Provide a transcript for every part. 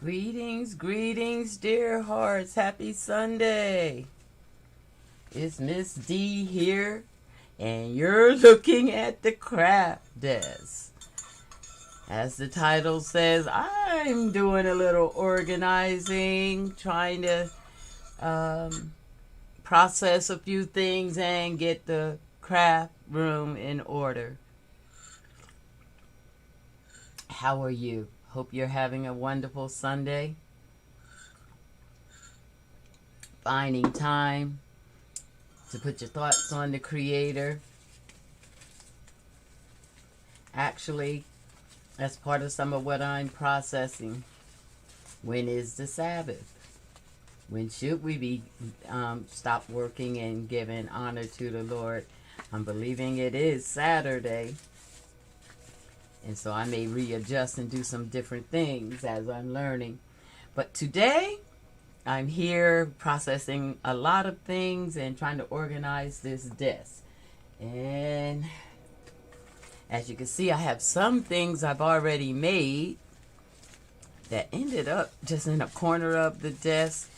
Greetings, greetings, dear hearts. Happy Sunday. It's Miss D here, and you're looking at the craft desk. As the title says, I'm doing a little organizing, trying to process a few things and get the craft room in order. How are you? Hope you're having a wonderful Sunday. Finding time to put your thoughts on the Creator. Actually, that's part of some of what I'm processing. When is the Sabbath? When should we be stop working and giving honor to the Lord? I'm believing it is Saturday. And so I may readjust and do some different things as I'm learning. But today, I'm here processing a lot of things and trying to organize this desk. And as you can see, I have some things I've already made that ended up just in a corner of the desk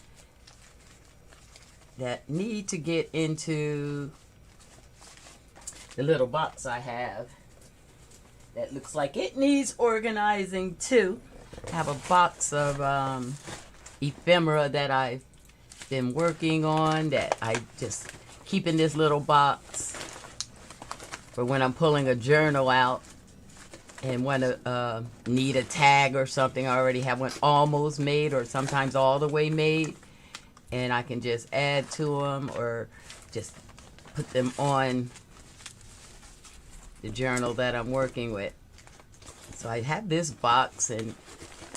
that need to get into the little box I have. That looks like it needs organizing too. I have a box of ephemera that I've been working on that I just keep in this little box for when I'm pulling a journal out and want to need a tag or something. I already have one almost made or sometimes all the way made, and I can just add to them or just put them on the journal that I'm working with. So I have this box, and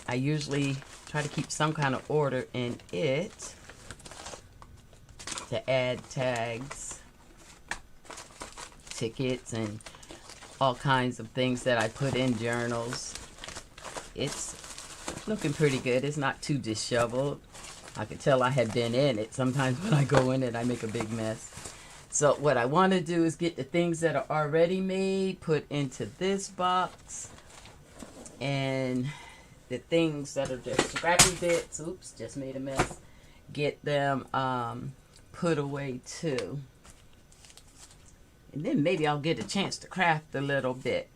I usually try to keep some kind of order in it to add tags, tickets, and all kinds of things that I put in journals. It's looking pretty good. It's not too disheveled. I could tell I had been in it. Sometimes when I go in it, I make a big mess. So what I want to do is get the things that are already made, put into this box, and the things that are just scrappy bits, oops, just made a mess, get them put away too. And then maybe I'll get a chance to craft a little bit.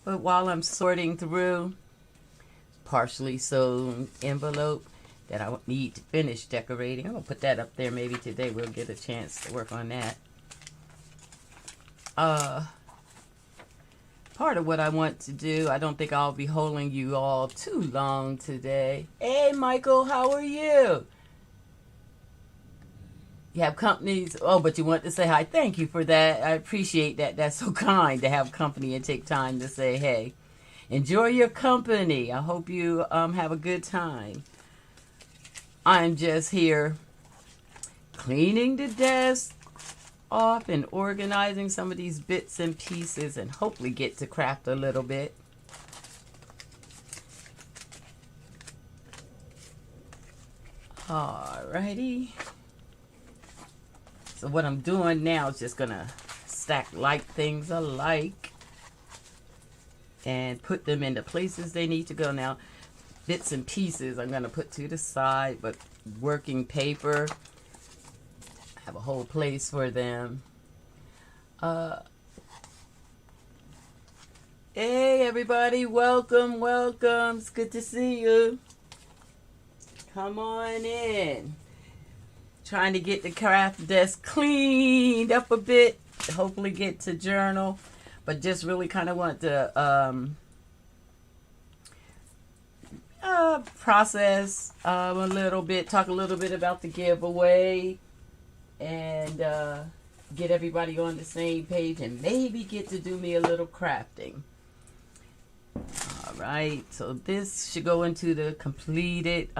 But while I'm sorting through, partially sewn envelope that I need to finish decorating. I'm going to put that up there. Maybe today we'll get a chance to work on that. Part of what I want to do, I don't think I'll be holding you all too long today. Hey, Michael, how are you? You have companies. Oh, but you want to say hi. Thank you for that. I appreciate that. That's so kind to have company and take time to say hey. Enjoy your company. I hope you have a good time. I'm just here cleaning the desk off and organizing some of these bits and pieces and hopefully get to craft a little bit. Alrighty. So what I'm doing now is just gonna stack like things alike and put them into places they need to go. Now, bits and pieces I'm going to put to the side, but working paper, I have a whole place for them. Hey everybody, welcome, welcome. It's good to see you. Come on in. Trying to get the craft desk cleaned up a bit, hopefully get to journal, but just really kind of want to process a little bit, talk a little bit about the giveaway, and get everybody on the same page, and maybe get to do me a little crafting. All right, so this should go into the completed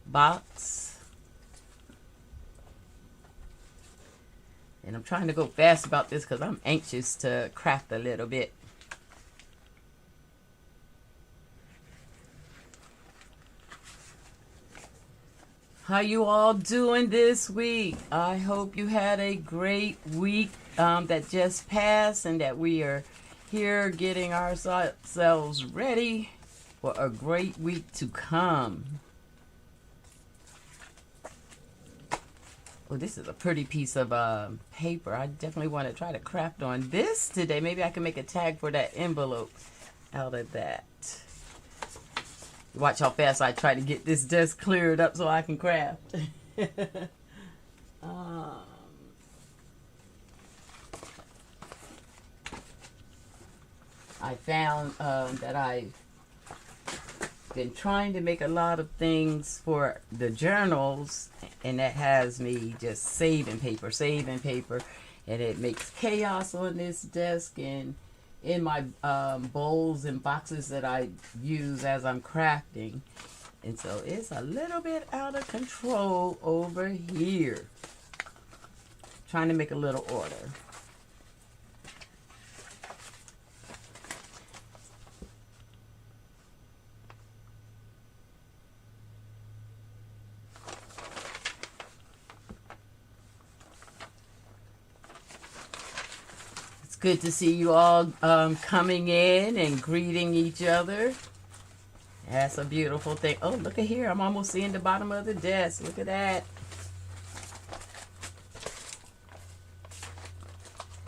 box. And I'm trying to go fast about this because I'm anxious to craft a little bit. How you all doing this week? I hope you had a great week that just passed, and that we are here getting ourselves ready for a great week to come. Well, this is a pretty piece of paper. I definitely want to try to craft on this today. Maybe I can make a tag for that envelope out of that. Watch how fast I try to get this desk cleared up so I can craft. I found that I've been trying to make a lot of things for the journals, and that has me just saving paper, and it makes chaos on this desk and in my bowls and boxes that I use as I'm crafting. And so it's a little bit out of control over here. Trying to make a little order. Good to see you all coming in and greeting each other. That's a beautiful thing. Oh, look at here. I'm almost seeing the bottom of the desk. Look at that.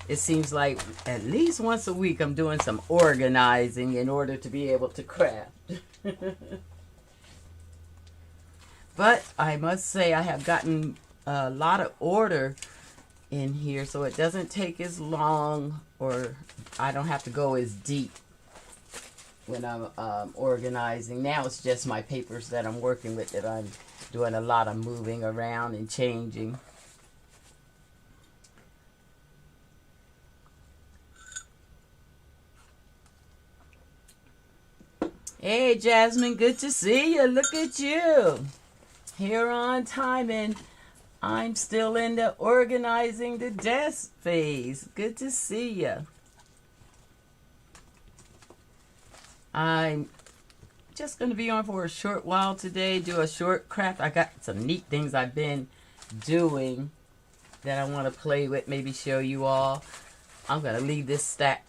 It seems like at least once a week I'm doing some organizing in order to be able to craft. But I must say I have gotten a lot of order in here, so it doesn't take as long, or I don't have to go as deep when I'm organizing. Now it's just my papers that I'm working with that I'm doing a lot of moving around and changing. Hey Jasmine, good to see you. Look at you. Here on time, and I'm still in the organizing the desk phase. Good to see you. I'm just going to be on for a short while today, do a short craft. I got some neat things I've been doing that I want to play with, maybe show you all. I'm going to leave this stack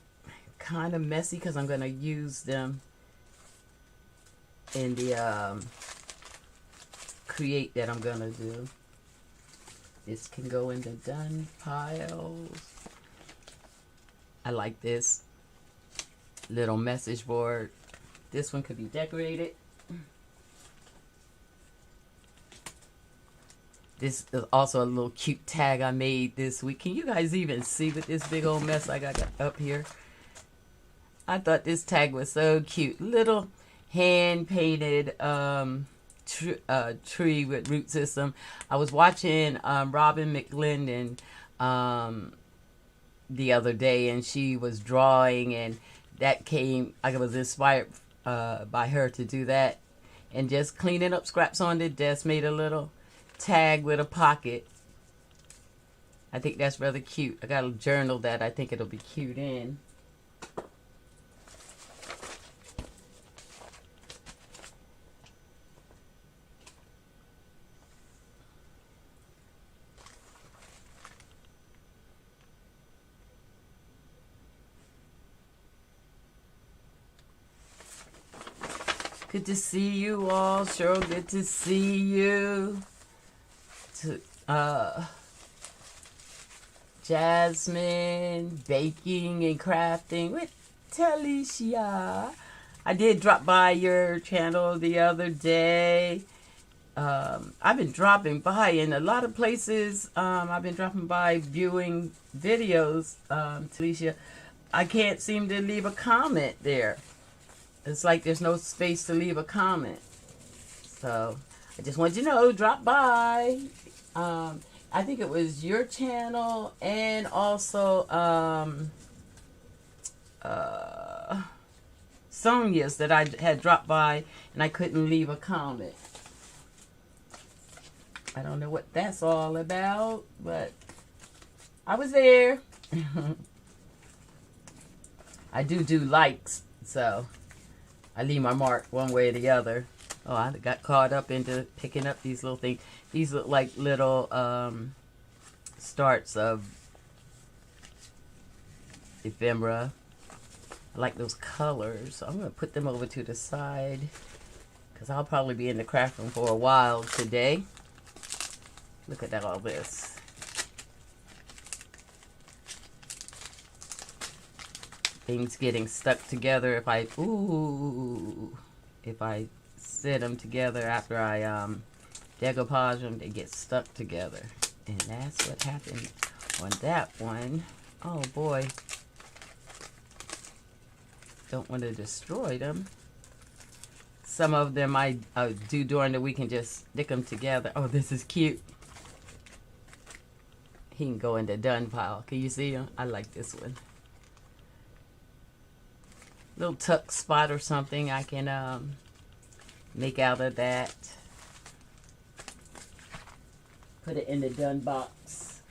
kind of messy because I'm going to use them in the create that I'm going to do. This can go in the done piles. I like this little message board. This one could be decorated. This is also a little cute tag I made this week. Can you guys even see with this big old mess I got up here? I thought this tag was so cute. Little hand-painted tree with root system. I was watching Robin McLendon the other day, and she was drawing, and that came, I was inspired by her to do that, and just cleaning up scraps on the desk, made a little tag with a pocket. I think that's rather cute. I got a journal that I think it'll be cute in. Good to see you all. Cheryl, good to see you. Jasmine, baking and crafting with Talicia. I did drop by your channel the other day. I've been dropping by in a lot of places. I've been dropping by viewing videos, Talicia. I can't seem to leave a comment there. It's like there's no space to leave a comment. So I just wanted you to know, drop by. I think it was your channel and also Sonia's that I had dropped by and I couldn't leave a comment. I don't know what that's all about, but I was there. I do likes, so I leave my mark one way or the other. Oh, I got caught up into picking up these little things. These look like little starts of ephemera. I like those colors. So I'm going to put them over to the side because I'll probably be in the craft room for a while today. Look at that, all this. Things getting stuck together if I sit them together after I decoupage them, they get stuck together. And that's what happened on that one. Oh boy. Don't want to destroy them. Some of them I do during the week and just stick them together. Oh, this is cute. He can go in the done pile. Can you see him? I like this one. Little tuck spot or something I can make out of that. Put it in the done box.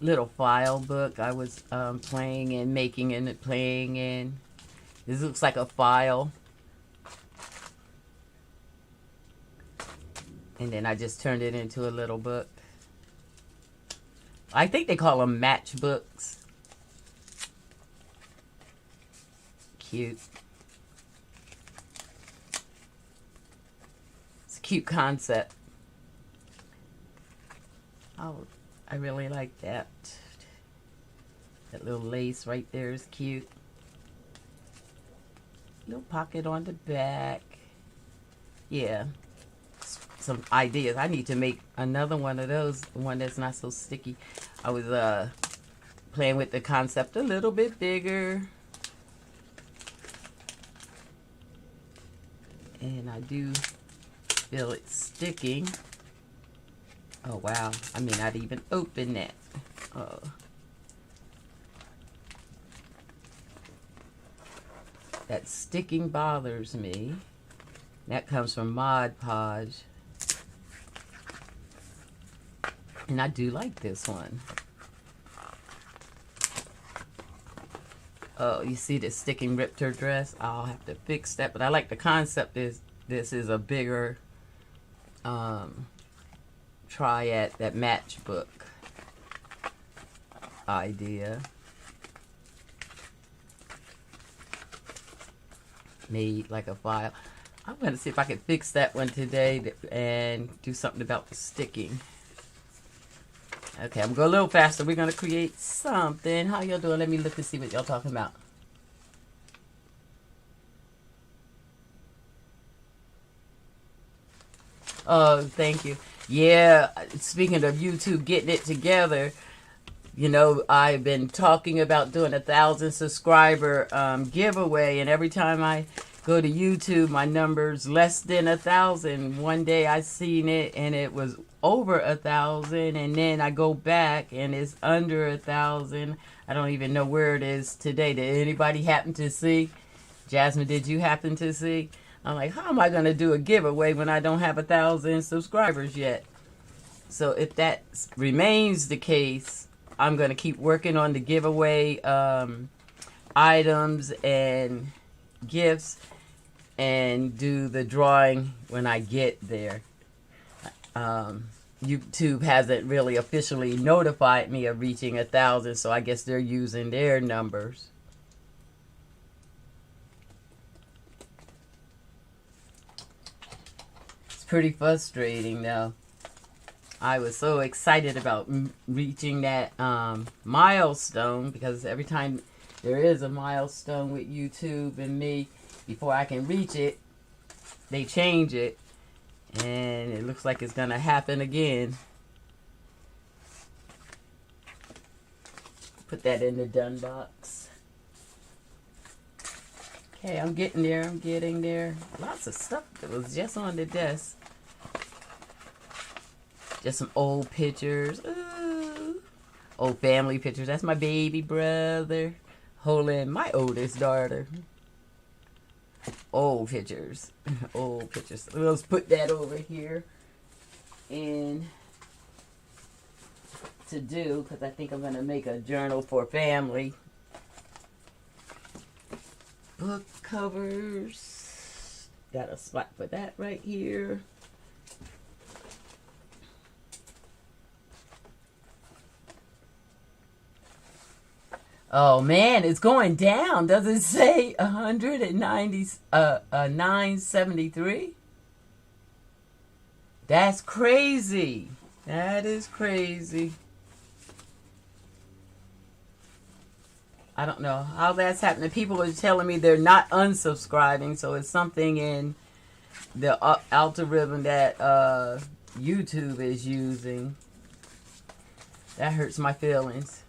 Little file book I was playing and making and playing in. This looks like a file. And then I just turned it into a little book. I think they call them matchbooks. Cute. It's a cute concept. Oh, I really like that. That little lace right there is cute. Little pocket on the back. Yeah. Some ideas. I need to make another one of those, one that's not so sticky. I was playing with the concept a little bit bigger. And I do feel it sticking. Oh wow, I may not even open that. That sticking bothers me. That comes from Mod Podge. And I do like this one. Oh, you see the sticking ripped her dress? I'll have to fix that. But I like the concept. This is a bigger try at that matchbook idea. Made like a file. I'm going to see if I can fix that one today and do something about the sticking. Okay, I'm going to go a little faster. We're going to create something. How y'all doing? Let me look and see what y'all talking about. Oh, thank you. Yeah, speaking of YouTube getting it together, you know, I've been talking about doing 1,000 subscriber giveaway, and every time I go to YouTube, my number's less than 1,000. One day I seen it and it was over 1,000, and then I go back and it's under 1,000. I don't even know where it is today. Did anybody happen to see? Jasmine, did you happen to see? I'm like, how am I going to do a giveaway when I don't have 1,000 subscribers yet? So if that remains the case, I'm going to keep working on the giveaway items and gifts and do the drawing when I get there. YouTube hasn't really officially notified me of reaching 1,000, so I guess they're using their numbers. It's pretty frustrating though. I was so excited about reaching that milestone, because every time there is a milestone with YouTube and me, before I can reach it, they change it. And it looks like it's going to happen again. Put that in the done box. Okay, I'm getting there. I'm getting there. Lots of stuff that was just on the desk. Just some old pictures. Ooh. Old family pictures. That's my baby brother holding my oldest daughter. Old pictures. Old pictures. Let's put that over here. And to do, because I think I'm going to make a journal for family. Book covers. Got a spot for that right here. Oh man, it's going down. Does it say 190 973? That's crazy. That is crazy. I don't know how that's happening. People are telling me they're not unsubscribing, so it's something in the algorithm that YouTube is using. That hurts my feelings.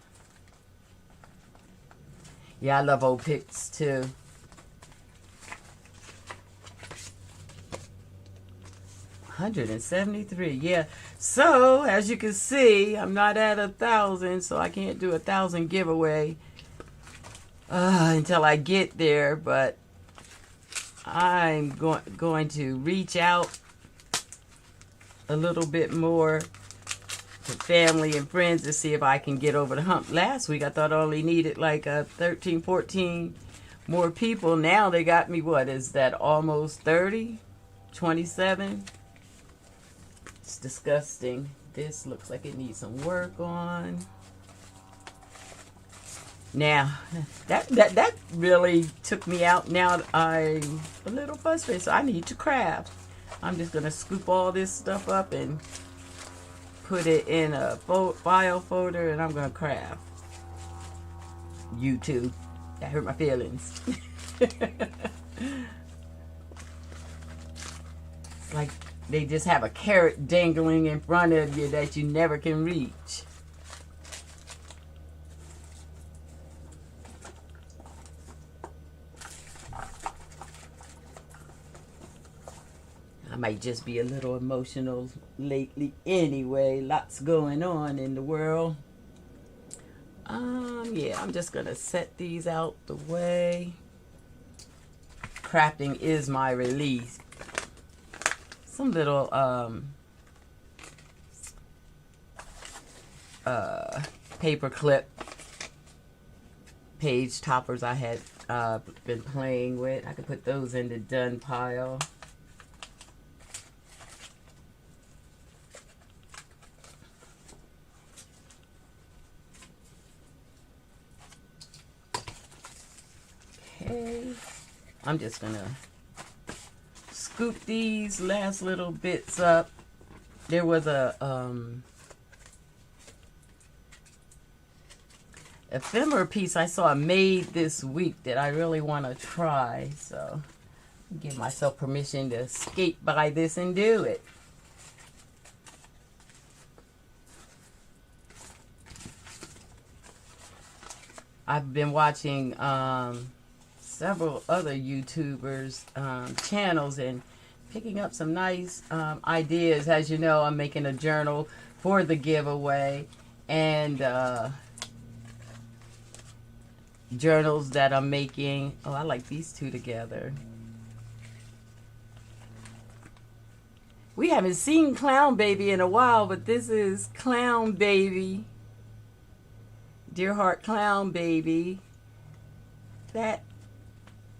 Yeah, I love old pics too. $173. Yeah. So as you can see, I'm not at 1,000, so I can't do 1,000 giveaway until I get there. But I'm going to reach out a little bit more to family and friends to see if I can get over the hump. Last week I thought I only needed like 13, 14 more people. Now they got me, what is that, almost 30? 27? It's disgusting. This looks like it needs some work on. Now, that really took me out. Now I'm a little frustrated, so I need to craft. I'm just going to scoop all this stuff up and put it in a file folder, and I'm going to craft. YouTube. That hurt my feelings. It's like they just have a carrot dangling in front of you that you never can reach. I might just be a little emotional lately anyway. Lots going on in the world. Yeah, I'm just going to set these out the way. Crafting is my release. Some little paper clip page toppers I had been playing with. I could put those in the done pile. Okay, I'm just gonna scoop these last little bits up. There was a ephemera piece I saw made this week that I really want to try, so I'll give myself permission to skate by this and do it. I've been watching several other YouTubers channels and picking up some nice ideas. As you know, I'm making a journal for the giveaway, and journals that I'm making. Oh, I like these two together. We haven't seen Clown Baby in a while, but this is Clown Baby. Dear Heart Clown Baby. That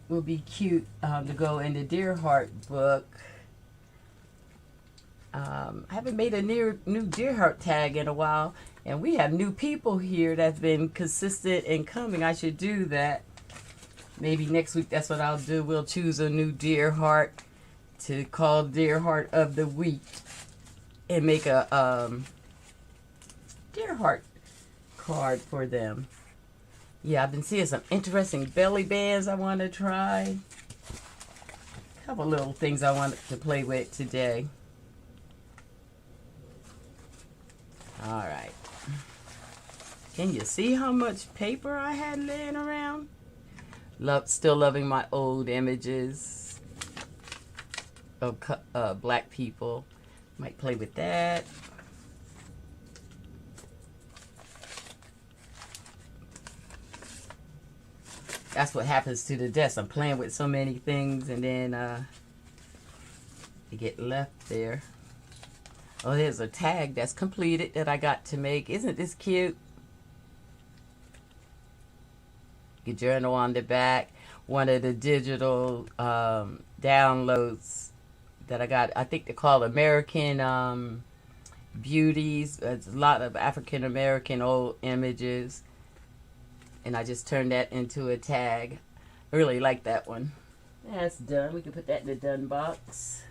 will be cute to go in the Dear Heart book. I haven't made a new Dear Heart tag in a while, and we have new people here that's been consistent in coming. I should do that. Maybe next week that's what I'll do. We'll choose a new Dear Heart to call Dear Heart of the Week and make a Dear Heart card for them. Yeah, I've been seeing some interesting belly bands I want to try. A couple little things I wanted to play with today. All right. Can you see how much paper I had laying around? Still loving my old images of black people. Might play with that. That's what happens to the desk. I'm playing with so many things, and then they get left there. Oh, there's a tag that's completed that I got to make. Isn't this cute? Your journal on the back. One of the digital downloads that I got. I think they're called American Beauties. There's a lot of African American old images. And I just turned that into a tag. I really like that one. That's done. We can put that in the done box.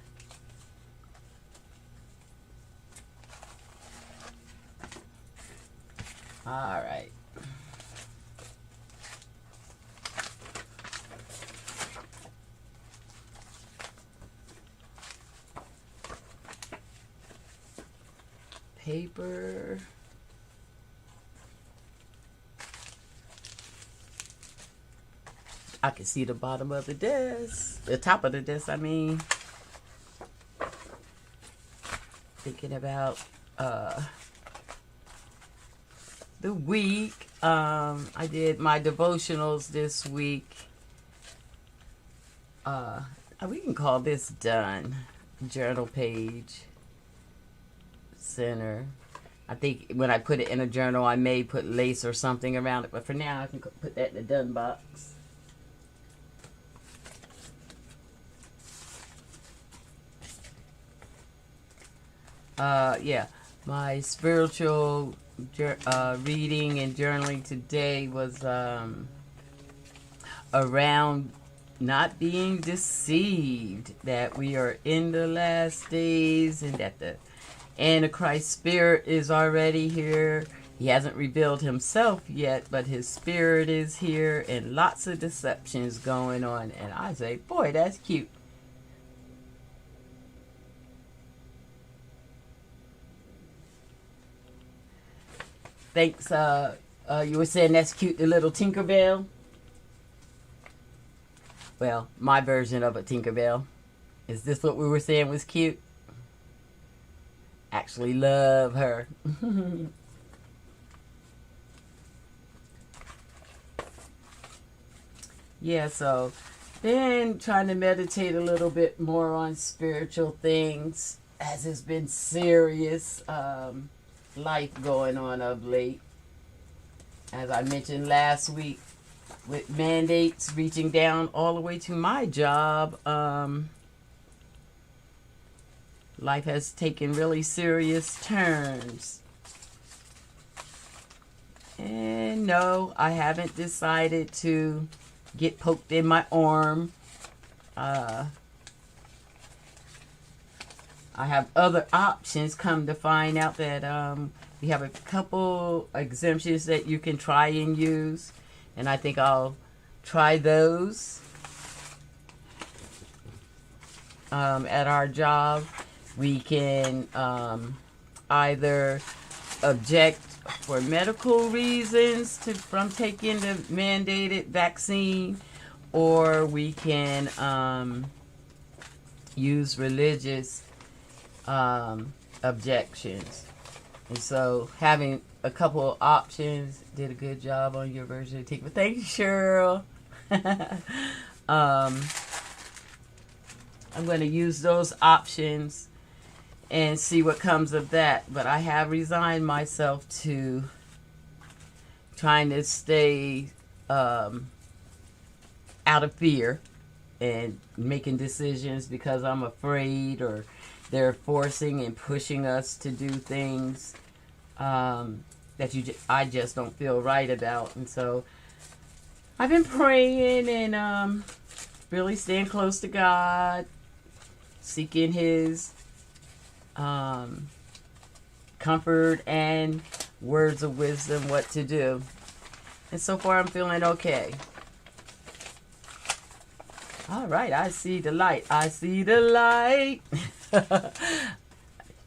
All right. Paper. I can see the bottom of the desk, the top of the desk, I mean. Thinking about the week. I did my devotionals this week. We can call this done. Journal page. Center. I think when I put it in a journal, I may put lace or something around it. But for now, I can put that in the done box. Yeah, my spiritual reading and journaling today was around not being deceived, that we are in the last days and that the Antichrist spirit is already here. He hasn't revealed himself yet, but his spirit is here and lots of deceptions going on. And I say, boy, that's cute. Thanks. You were saying that's cute, the little Tinkerbell? Well, my version of a Tinkerbell. Is this what we were saying was cute? Actually love her. Yeah, so been trying to meditate a little bit more on spiritual things, as it's been serious life going on of late. As I mentioned last week, with mandates reaching down all the way to my job, life has taken really serious turns. And no, I haven't decided to get poked in my arm. I have other options, come to find out that we have a couple exemptions that you can try and use. And I think I'll try those at our job. We can either object for medical reasons from taking the mandated vaccine, or we can use religious objections. And so having a couple of options, did a good job on your version of TikTok. Thank you, Cheryl. I'm going to use those options and see what comes of that. But I have resigned myself to trying to stay out of fear and making decisions because I'm afraid, or they're forcing and pushing us to do things that I just don't feel right about. And so I've been praying and really staying close to God, seeking His comfort and words of wisdom what to do. And so far I'm feeling okay. All right, I see the light. I see the light.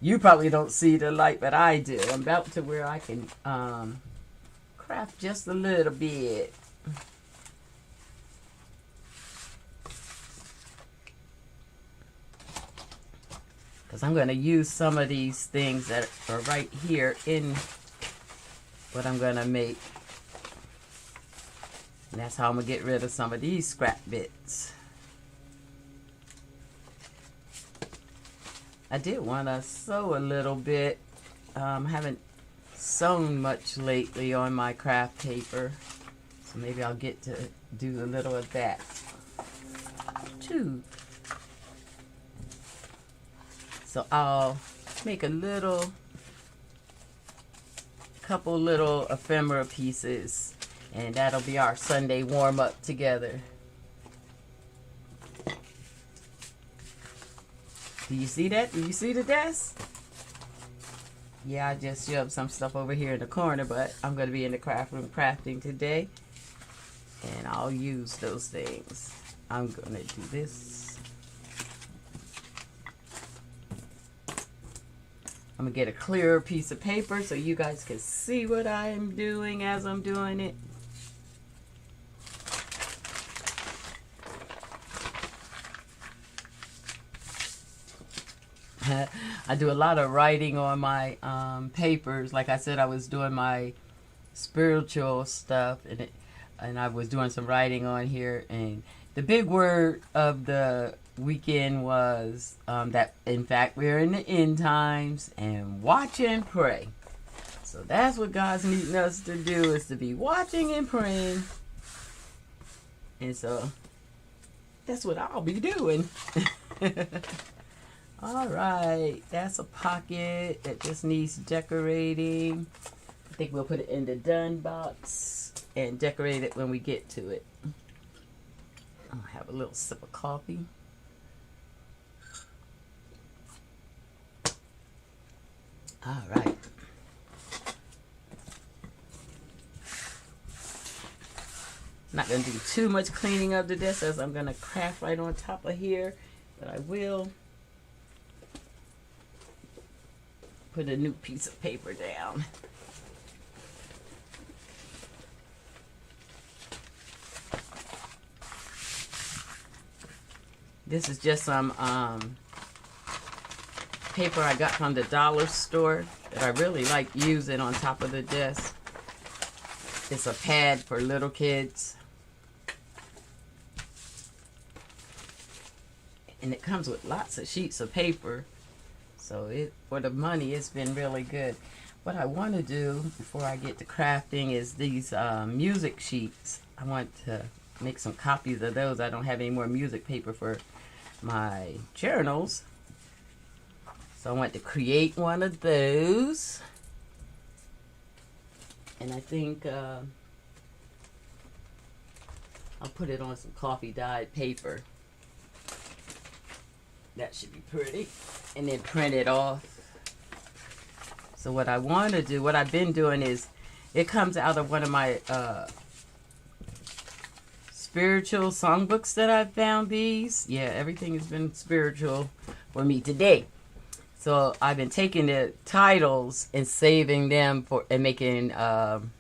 You probably don't see the light, but I do. I'm about to where I can craft just a little bit. Because I'm going to use some of these things that are right here in what I'm going to make. And that's how I'm going to get rid of some of these scrap bits. I did want to sew a little bit. Haven't sewn much lately on my craft paper. So maybe I'll get to do a little of that too. So I'll make a couple little ephemera pieces And that'll be our Sunday warm-up together. Do you see that? Do you see the desk? Yeah, I just shoved some stuff over here in the corner, but I'm going to be in the craft room crafting today. And I'll use those things. I'm going to do this. I'm going to get a clearer piece of paper so you guys can see what I'm doing as I'm doing it. I do a lot of writing on my papers. Like I said, I was doing my spiritual stuff, and I was doing some writing on here. And the big word of the weekend was that, in fact, we're in the end times, and watch and pray. So that's what God's needing us to do, is to be watching and praying. And so that's what I'll be doing. All right, that's a pocket that just needs decorating. I think we'll put it in the done box and decorate it when we get to it. I'll have a little sip of coffee. All right. Not going to do too much cleaning of the desk, as I'm going to craft right on top of here, but I will put a new piece of paper down. This is just some paper I got from the dollar store that I really like using on top of the desk. It's a pad for little kids. And it comes with lots of sheets of paper. So for the money, it's been really good. What I want to do before I get to crafting is these music sheets. I want to make some copies of those. I don't have any more music paper for my journals. So I want to create one of those. And I think I'll put it on some coffee dyed paper. That should be pretty. And then print it off. So what I want to do, what I've been doing is, it comes out of one of my spiritual songbooks that I've found these. Yeah, everything has been spiritual for me today. So I've been taking the titles and saving them and making, can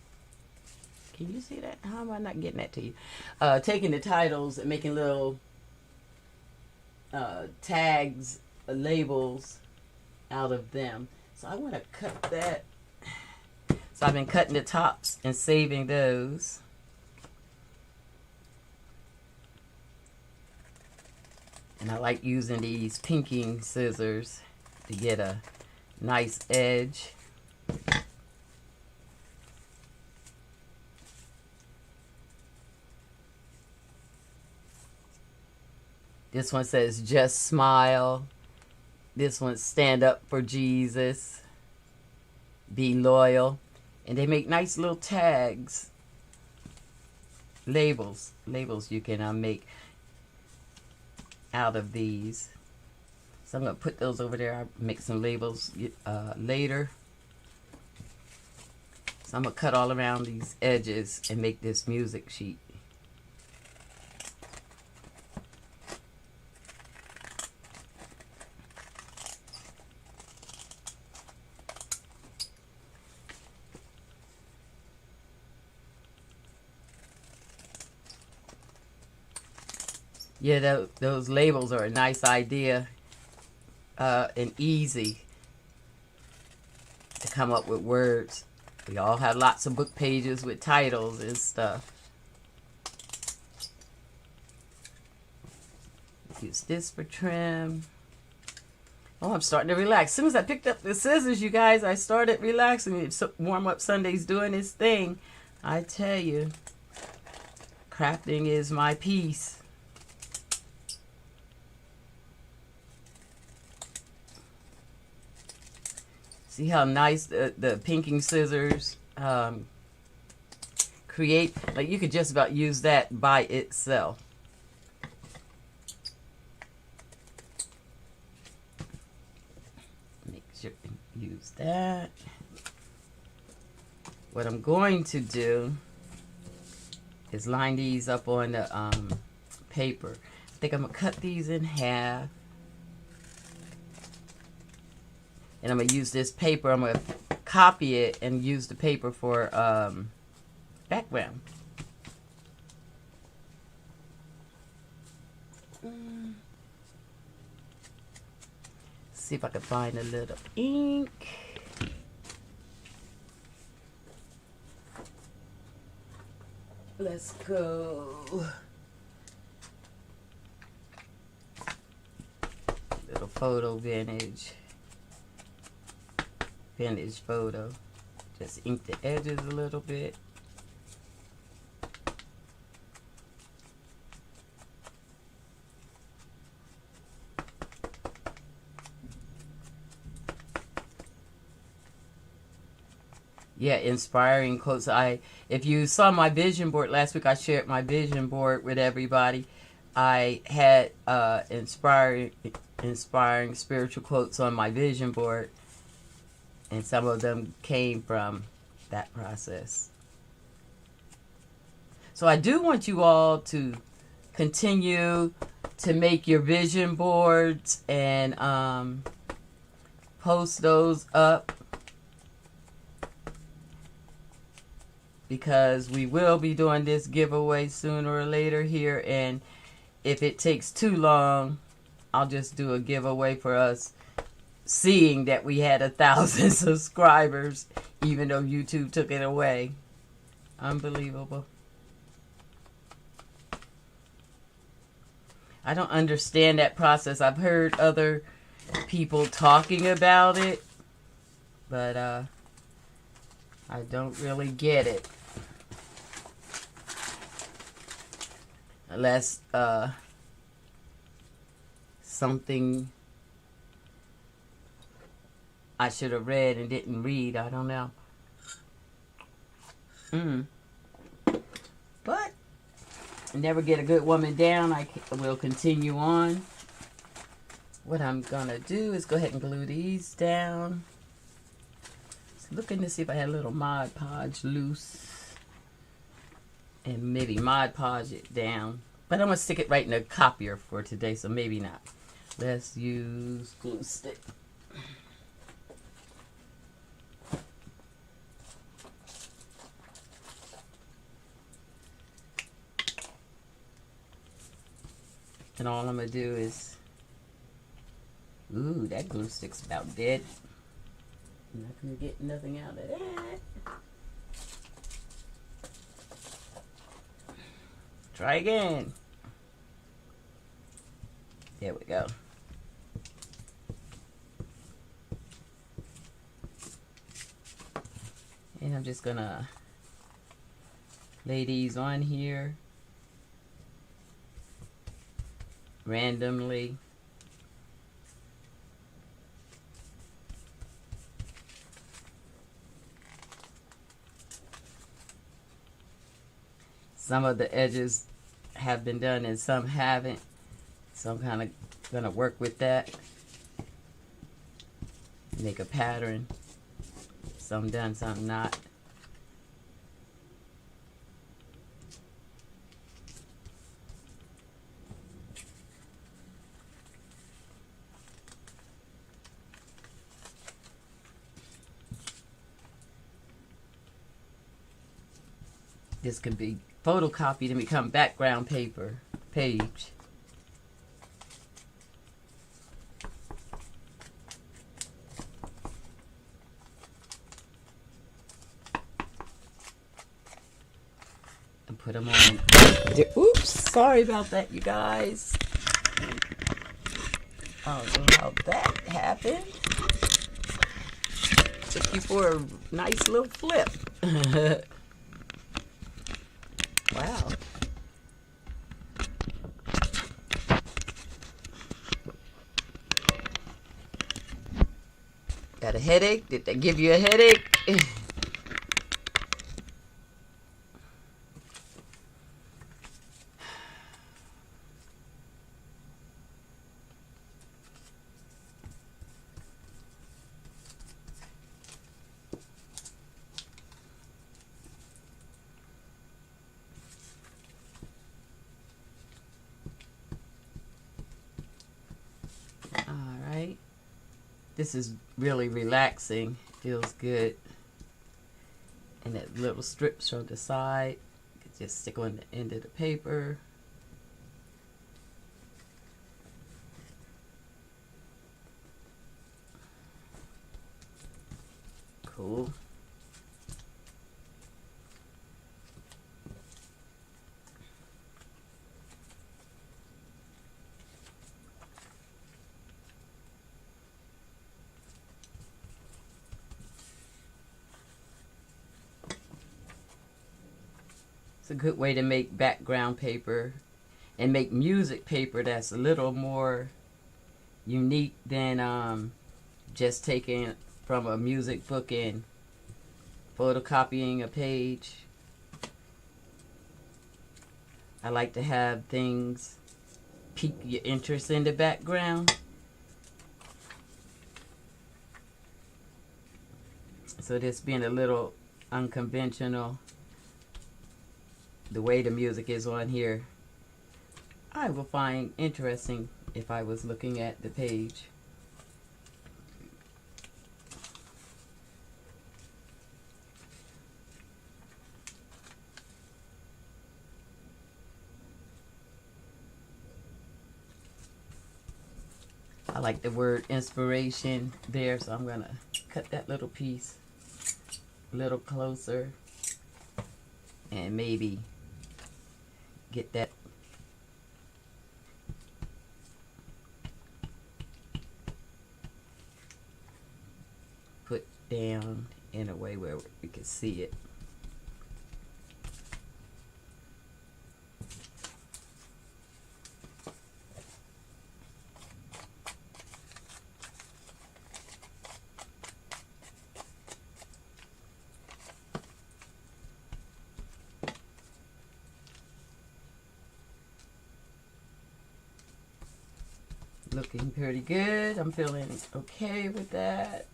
you see that? How am I not getting that to you? Taking the titles and making little tags, labels out of them. So I want to cut that. So I've been cutting the tops and saving those. And I like using these pinking scissors to get a nice edge. This one says, just smile. This one, stand up for Jesus. Be loyal. And they make nice little tags. Labels. Labels you can make out of these. So I'm going to put those over there. I'll make some labels later. So I'm going to cut all around these edges and make this music sheet. Yeah, those labels are a nice idea and easy to come up with words. We all have lots of book pages with titles and stuff. Use this for trim. Oh, I'm starting to relax. As soon as I picked up the scissors, you guys, I started relaxing. Warm Up Sunday's doing its thing. I tell you, crafting is my peace. See how nice the pinking scissors create, like you could just about use that by itself. Make sure you use that. What I'm going to do is line these up on the paper. I think I'm going to cut these in half. And I'm going to use this paper. I'm going to copy it and use the paper for background. See if I can find a little ink. Let's go. Little photo vintage photo. Just ink the edges a little bit. Yeah, inspiring quotes. If you saw my vision board last week, I shared my vision board with everybody. I had inspiring spiritual quotes on my vision board, and some of them came from that process. So I do want you all to continue to make your vision boards and post those up, because we will be doing this giveaway sooner or later here, and if it takes too long, I'll just do a giveaway for us seeing that we had 1,000 subscribers, even though YouTube took it away. Unbelievable. I don't understand that process. I've heard other people talking about it, but I don't really get it. Unless something I should have read and didn't read. I don't know. But never get a good woman down. I will continue on. What I'm going to do is go ahead and glue these down. Looking to see if I had a little Mod Podge loose. And maybe Mod Podge it down. But I'm going to stick it right in the copier for today, so maybe not. Let's use glue stick. And all I'm going to do is... Ooh, that glue stick's about dead. I'm not going to get nothing out of that. Try again. There we go. And I'm just going to lay these on here randomly. Some of the edges have been done and some haven't. So I'm kind of going to work with that. Make a pattern. Some done, some not. This can be photocopied and become background paper page. And put them on. Oops, sorry about that, you guys. I don't know how that happened. Took you for a nice little flip. Wow. Got a headache? Did they give you a headache? This is really relaxing. Feels good. And that little strips on the side. You can just stick on the end of the paper. Cool. It's a good way to make background paper and make music paper that's a little more unique than just taking from a music book and photocopying a page. I like to have things pique your interest in the background. So this being a little unconventional, the way the music is on here, I will find interesting if I was looking at the page. I like the word inspiration there, so I'm gonna cut that little piece a little closer and maybe get that put down in a way where we can see it. Looking pretty good. I'm feeling okay with that.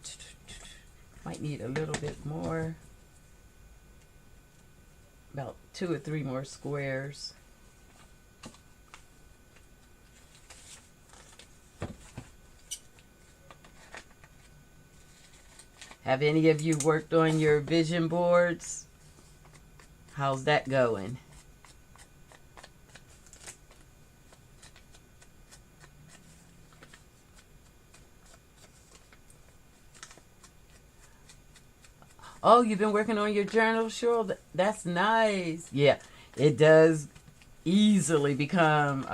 Might need a little bit more. About 2 or 3 more squares. Have any of you worked on your vision boards? How's that going? Oh, you've been working on your journal, Cheryl? That's nice. Yeah, it does easily become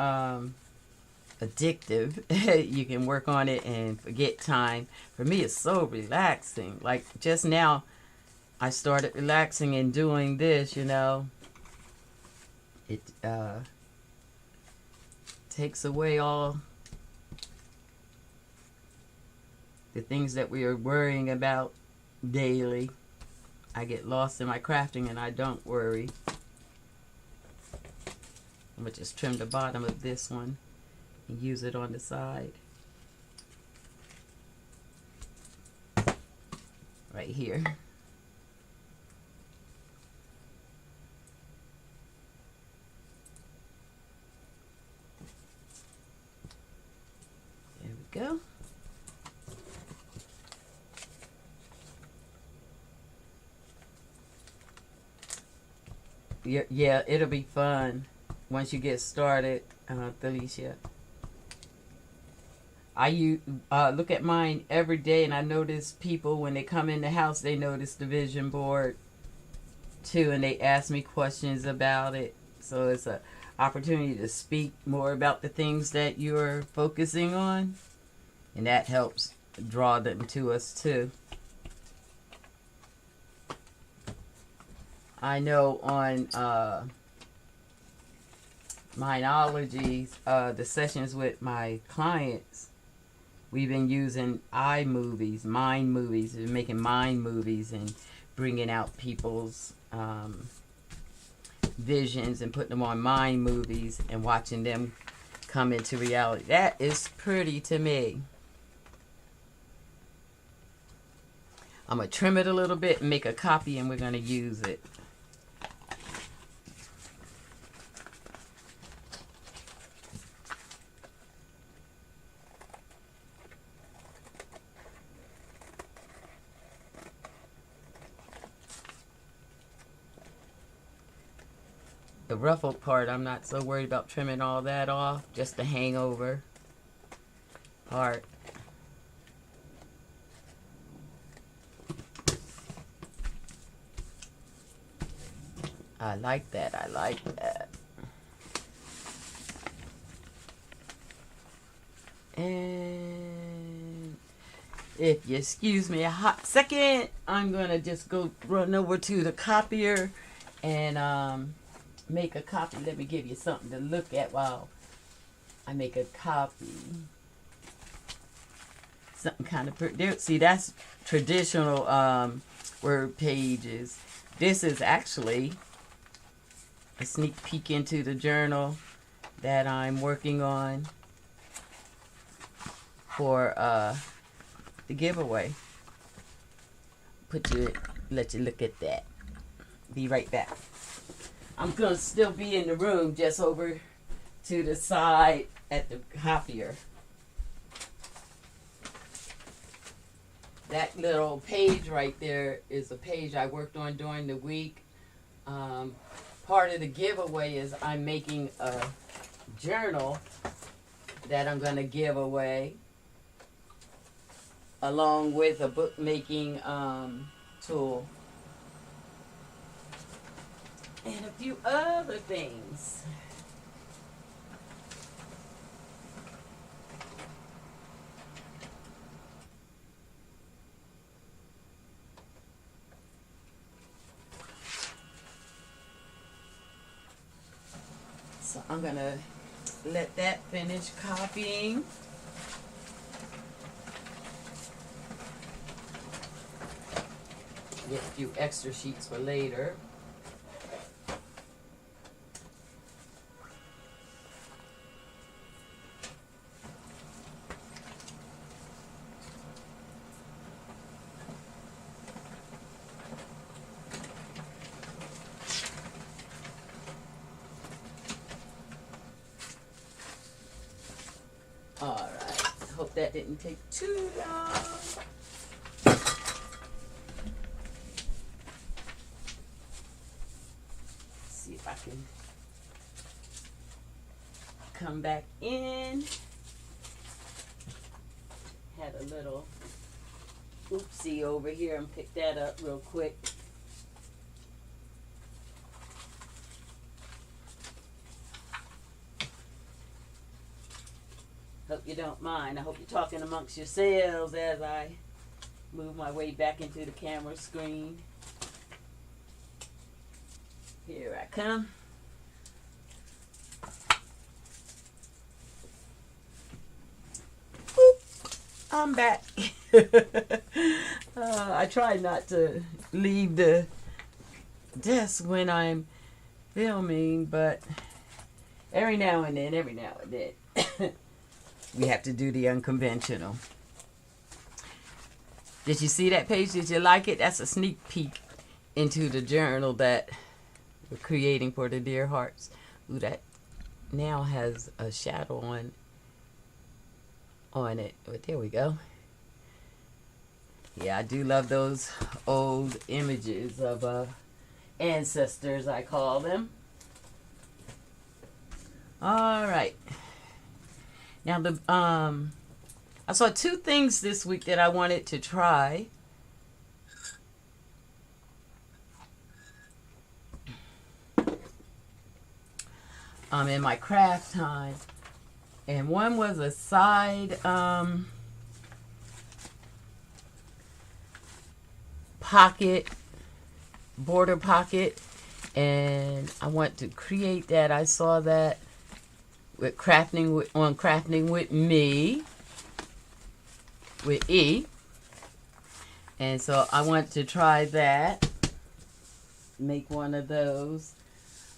addictive. You can work on it and forget time. For me, it's so relaxing. Like just now, I started relaxing and doing this, you know. It takes away all the things that we are worrying about daily. I get lost in my crafting and I don't worry. I'm going to just trim the bottom of this one and use it on the side. Right here. There we go. Yeah, it'll be fun once you get started, Felicia. I look at mine every day, and I notice people when they come in the house, they notice the vision board too, and they ask me questions about it. So it's an opportunity to speak more about the things that you're focusing on, and that helps draw them to us too. I know on Mindology, the sessions with my clients, we've been using iMovies, mind movies, and making mind movies and bringing out people's visions and putting them on mind movies and watching them come into reality. That is pretty to me. I'm going to trim it a little bit and make a copy, and we're going to use it. The ruffled part, I'm not so worried about trimming all that off. Just the hangover part. I like that. I like that. And if you excuse me a hot second, I'm going to just go run over to the copier and make a copy. Let me give you something to look at while I make a copy. Something kind of, see, that's traditional word pages. This is actually a sneak peek into the journal that I'm working on for the giveaway. Let you look at that. Be right back. I'm gonna still be in the room, just over to the side at the copier. That little page right there is a page I worked on during the week. Part of the giveaway is I'm making a journal that I'm gonna give away, along with a bookmaking tool and a few other things. So I'm gonna let that finish copying. Get a few extra sheets for later. All right. Hope that didn't take too long. See if I can come back in. Had a little oopsie over here and pick that up real quick. Hope you don't mind. I hope you're talking amongst yourselves as I move my way back into the camera screen. Here I come. Boop. I'm back. I try not to leave the desk when I'm filming, but every now and then, we have to do the unconventional. Did you see that page? Did you like it? That's a sneak peek into the journal that we're creating for the Dear Hearts. Ooh, that now has a shadow on it. But there we go. Yeah, I do love those old images of ancestors, I call them. All right. Now I saw two things this week that I wanted to try. In my craft time, and one was a side pocket, border pocket, and I want to create that. I saw that with Crafting with Me, with E, and so I want to try that, make one of those.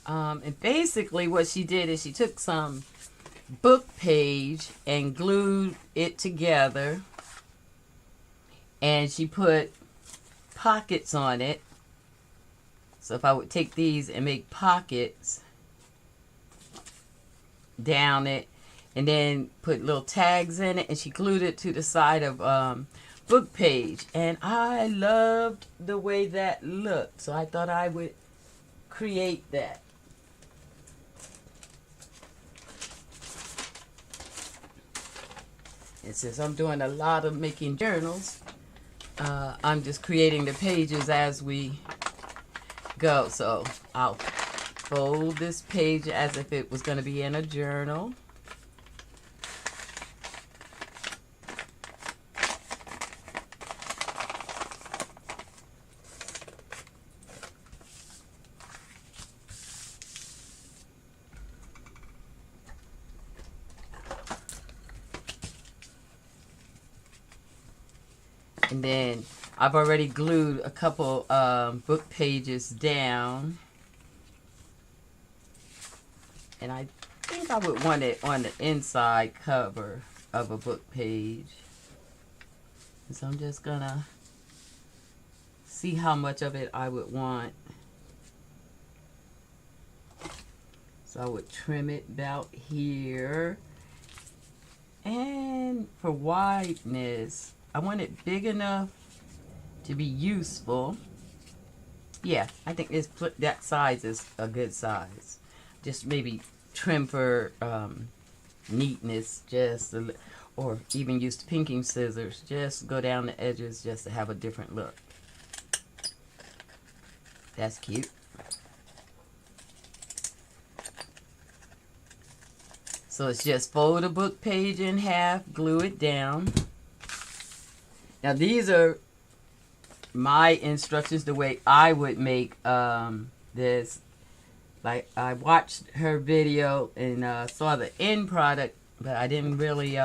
And basically what she did is she took some book page and glued it together, and she put pockets on it. So if I would take these and make pockets down it, and then put little tags in it, and she glued it to the side of book page, and I loved the way that looked, so I thought I would create that. And since I'm doing a lot of making journals, I'm just creating the pages as we go. So I'll fold this page as if it was going to be in a journal. And then I've already glued a couple book pages down. And I think I would want it on the inside cover of a book page. And so I'm just gonna see how much of it I would want. So I would trim it about here. And for wideness, I want it big enough to be useful. Yeah, I think that size is a good size. Just maybe trim for neatness, or even use pinking scissors. Just go down the edges just to have a different look. That's cute. So it's just fold a book page in half, glue it down. Now these are my instructions, the way I would make this. Like, I watched her video and saw the end product, but I didn't really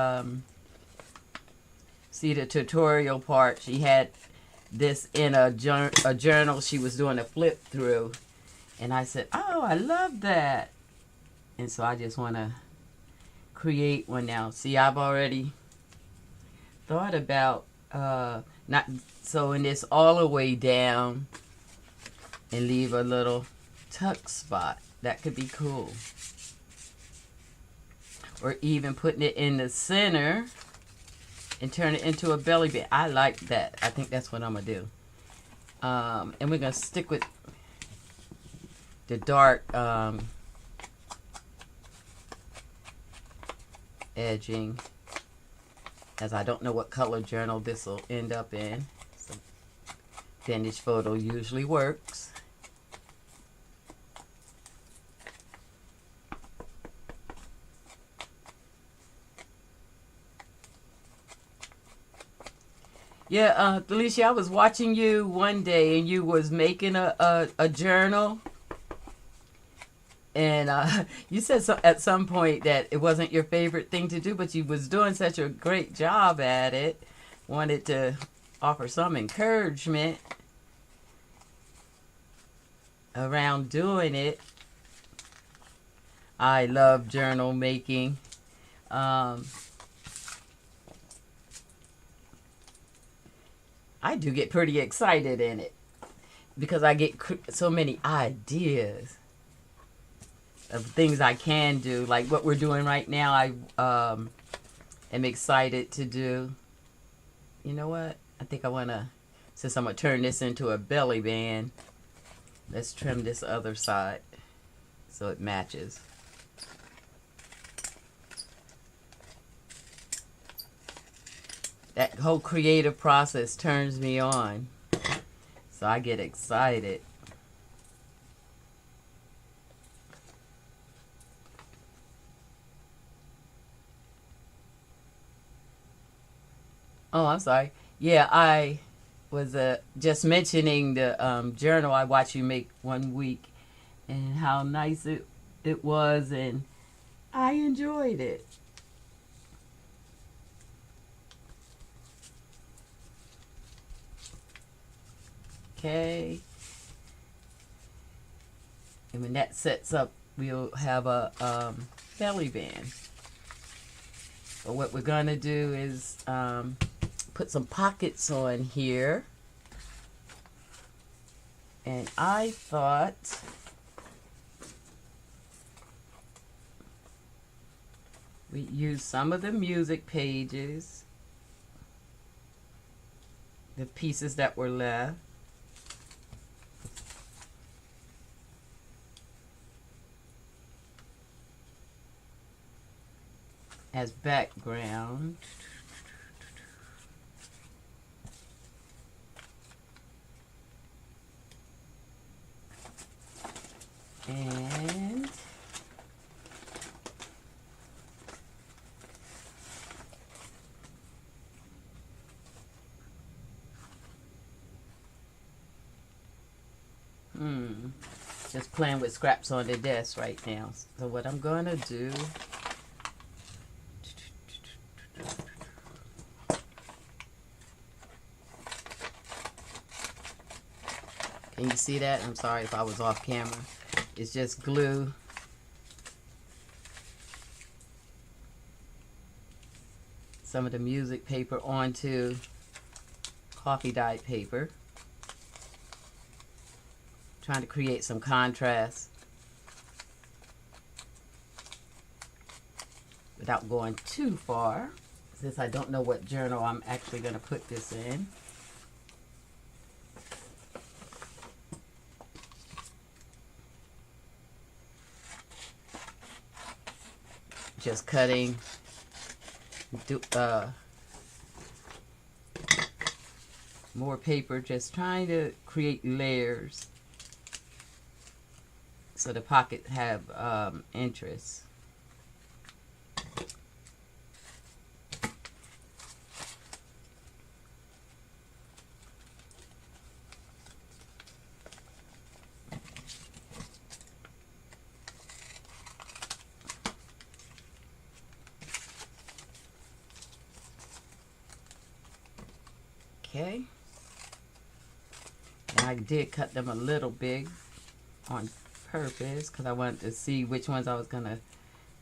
see the tutorial part. She had this in a journal she was doing a flip through, and I said, oh, I love that. And so I just want to create one now. See, I've already thought about not sewing this all the way down and leave a little tuck spot. That could be cool. Or even putting it in the center and turn it into a belly band. I like that. I think that's what I'm going to do. And we're going to stick with the dark edging, as I don't know what color journal this will end up in. So Vintage Photo usually works. Yeah, Felicia, I was watching you one day and you was making a journal. And you said at some point that it wasn't your favorite thing to do, but you was doing such a great job at it. Wanted to offer some encouragement around doing it. I love journal making. I do get pretty excited in it because I get so many ideas of things I can do, like what we're doing right now. I am excited to do. You know what? I think I want to, since I'm going to turn this into a belly band, let's trim this other side so it matches. That whole creative process turns me on, so I get excited. Oh, I'm sorry. Yeah, I was just mentioning the journal I watched you make one week and how nice it was, and I enjoyed it. Okay. And when that sets up, we'll have a belly band. So what we're going to do is put some pockets on here. And I thought we'd use some of the music pages, the pieces that were left, as background. Just playing with scraps on the desk right now. So what I'm gonna do, can you see that? I'm sorry if I was off camera. It's just glue some of the music paper onto coffee dyed paper. Trying to create some contrast without going too far, since I don't know what journal I'm actually going to put this in. Just cutting more paper, just trying to create layers so the pocket have interest. Okay, and I did cut them a little big on purpose because I wanted to see which ones I was gonna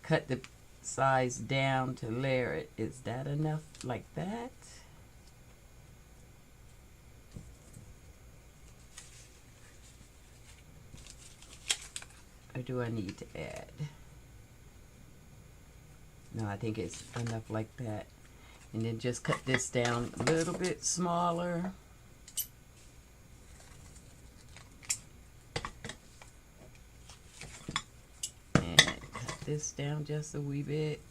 cut the size down to layer it. Is that enough like that? Or do I need to add? No, I think it's enough like that. And then just cut this down a little bit smaller. And cut this down just a wee bit.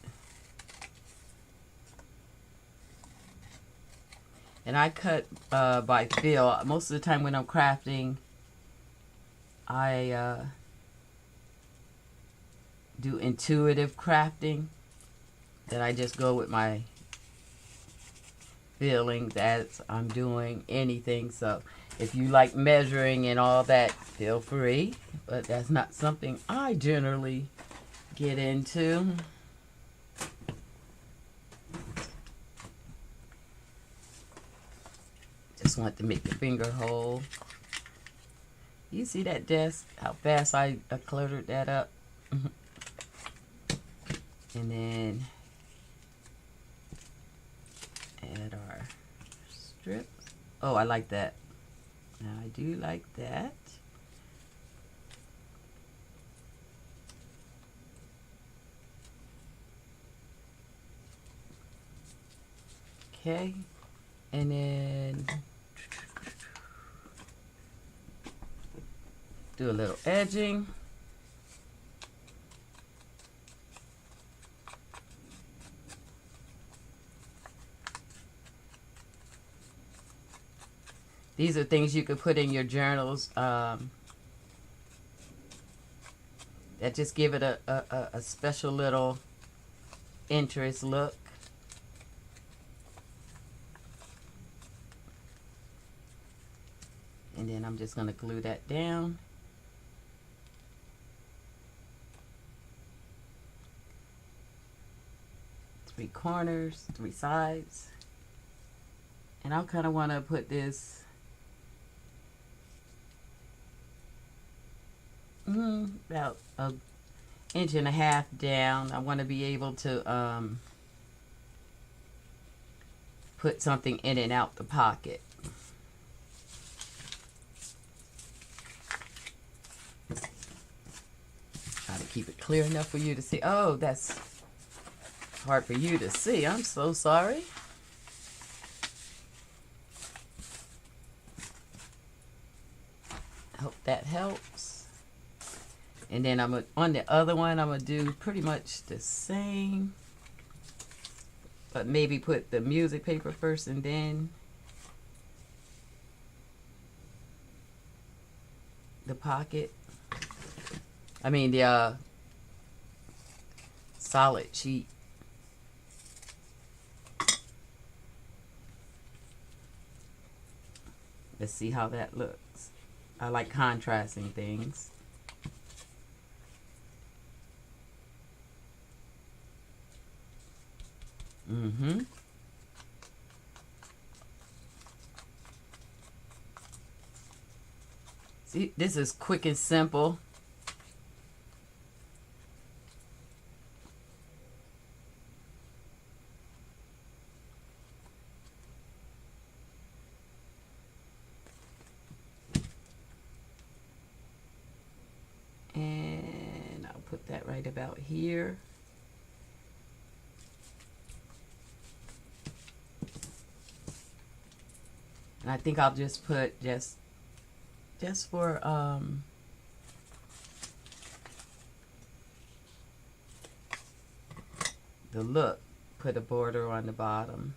And I cut by feel. Most of the time when I'm crafting, I do intuitive crafting. That I just go with my feelings as I'm doing anything. So if you like measuring and all that, feel free. But that's not something I generally get into. Just want to make the finger hole. You see that desk? How fast I cluttered that up. And then add our strips. Oh, I like that. Now I do like that. Okay, and then do a little edging. These are things you could put in your journals that just give it a special little interest look. And then I'm just going to glue that down. Three corners, three sides. And I kind of want to put this about an inch and a half down. I want to be able to put something in and out the pocket. Try to keep it clear enough for you to see. Oh, that's hard for you to see. I'm so sorry. Hope that helps. And then on the other one, I'm going to do pretty much the same. But maybe put the music paper first and then the pocket. I mean the solid sheet. Let's see how that looks. I like contrasting things. See, this is quick and simple. And I'll put that right about here. And I think I'll just put just for the look, put a border on the bottom.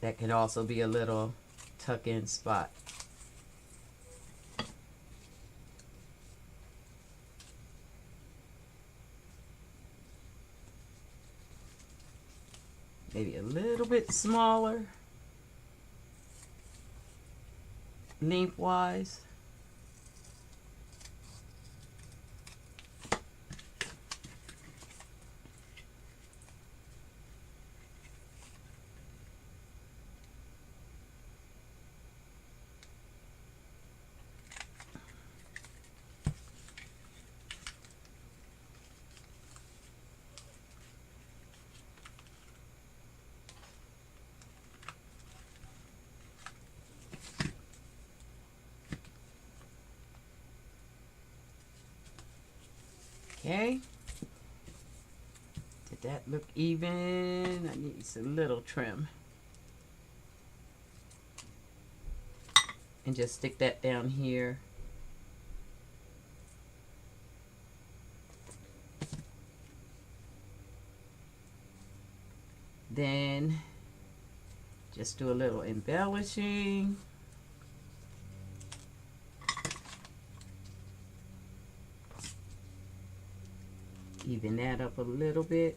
That can also be a little tuck-in spot. Maybe a little bit smaller lengthwise. Okay. Did that look even? I need some little trim. And just stick that down here. Then just do a little embellishing. Even that up a little bit.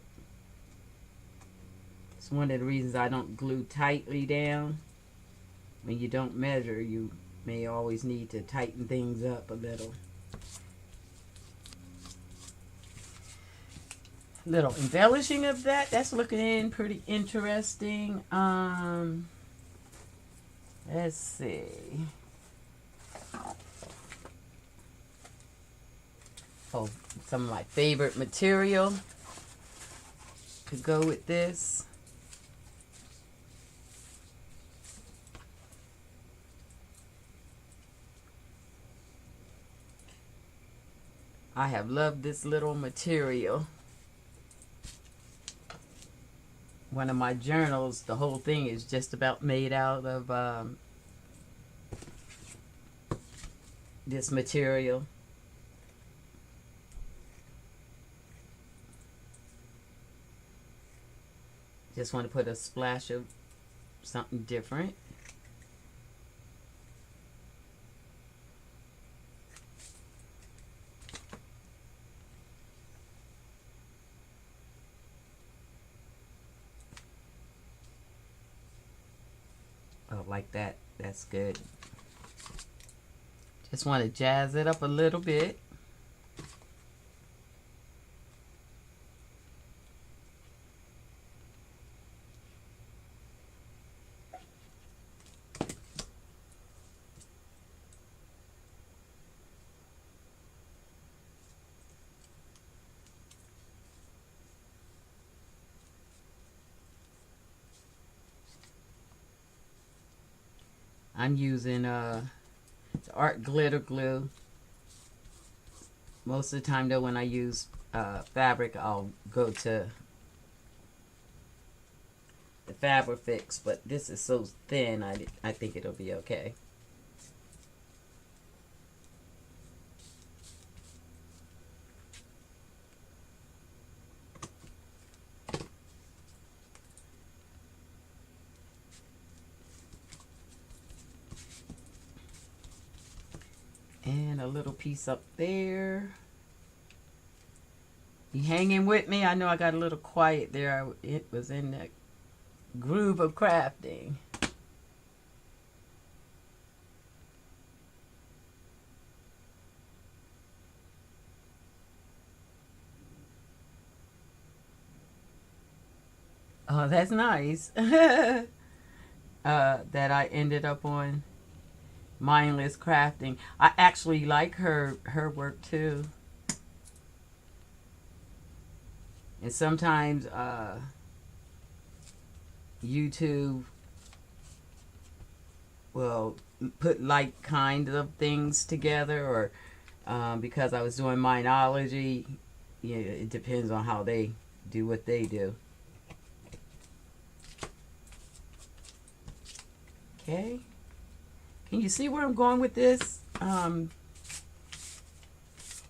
It's one of the reasons I don't glue tightly down. When you don't measure, you may always need to tighten things up a little. Little embellishing of that. That's looking pretty interesting. Let's see. Oh, some of my favorite material to go with this. I have loved this little material. One of my journals, the whole thing is just about made out of this material. Just want to put a splash of something different. Oh, like that. That's good. Just want to jazz it up a little bit. I'm using art glitter glue. Most of the time though, when I use fabric, I'll go to the Fabrifix, but this is so thin, I think it'll be okay. And a little piece up there. You hanging with me? I know I got a little quiet there. It was in the groove of crafting. Oh, that's nice. That I ended up on Mindless Crafting. I actually like her work too. And sometimes YouTube will put like kind of things together, or because I was doing Minology, yeah, it depends on how they do what they do. Okay. Can you see where I'm going with this?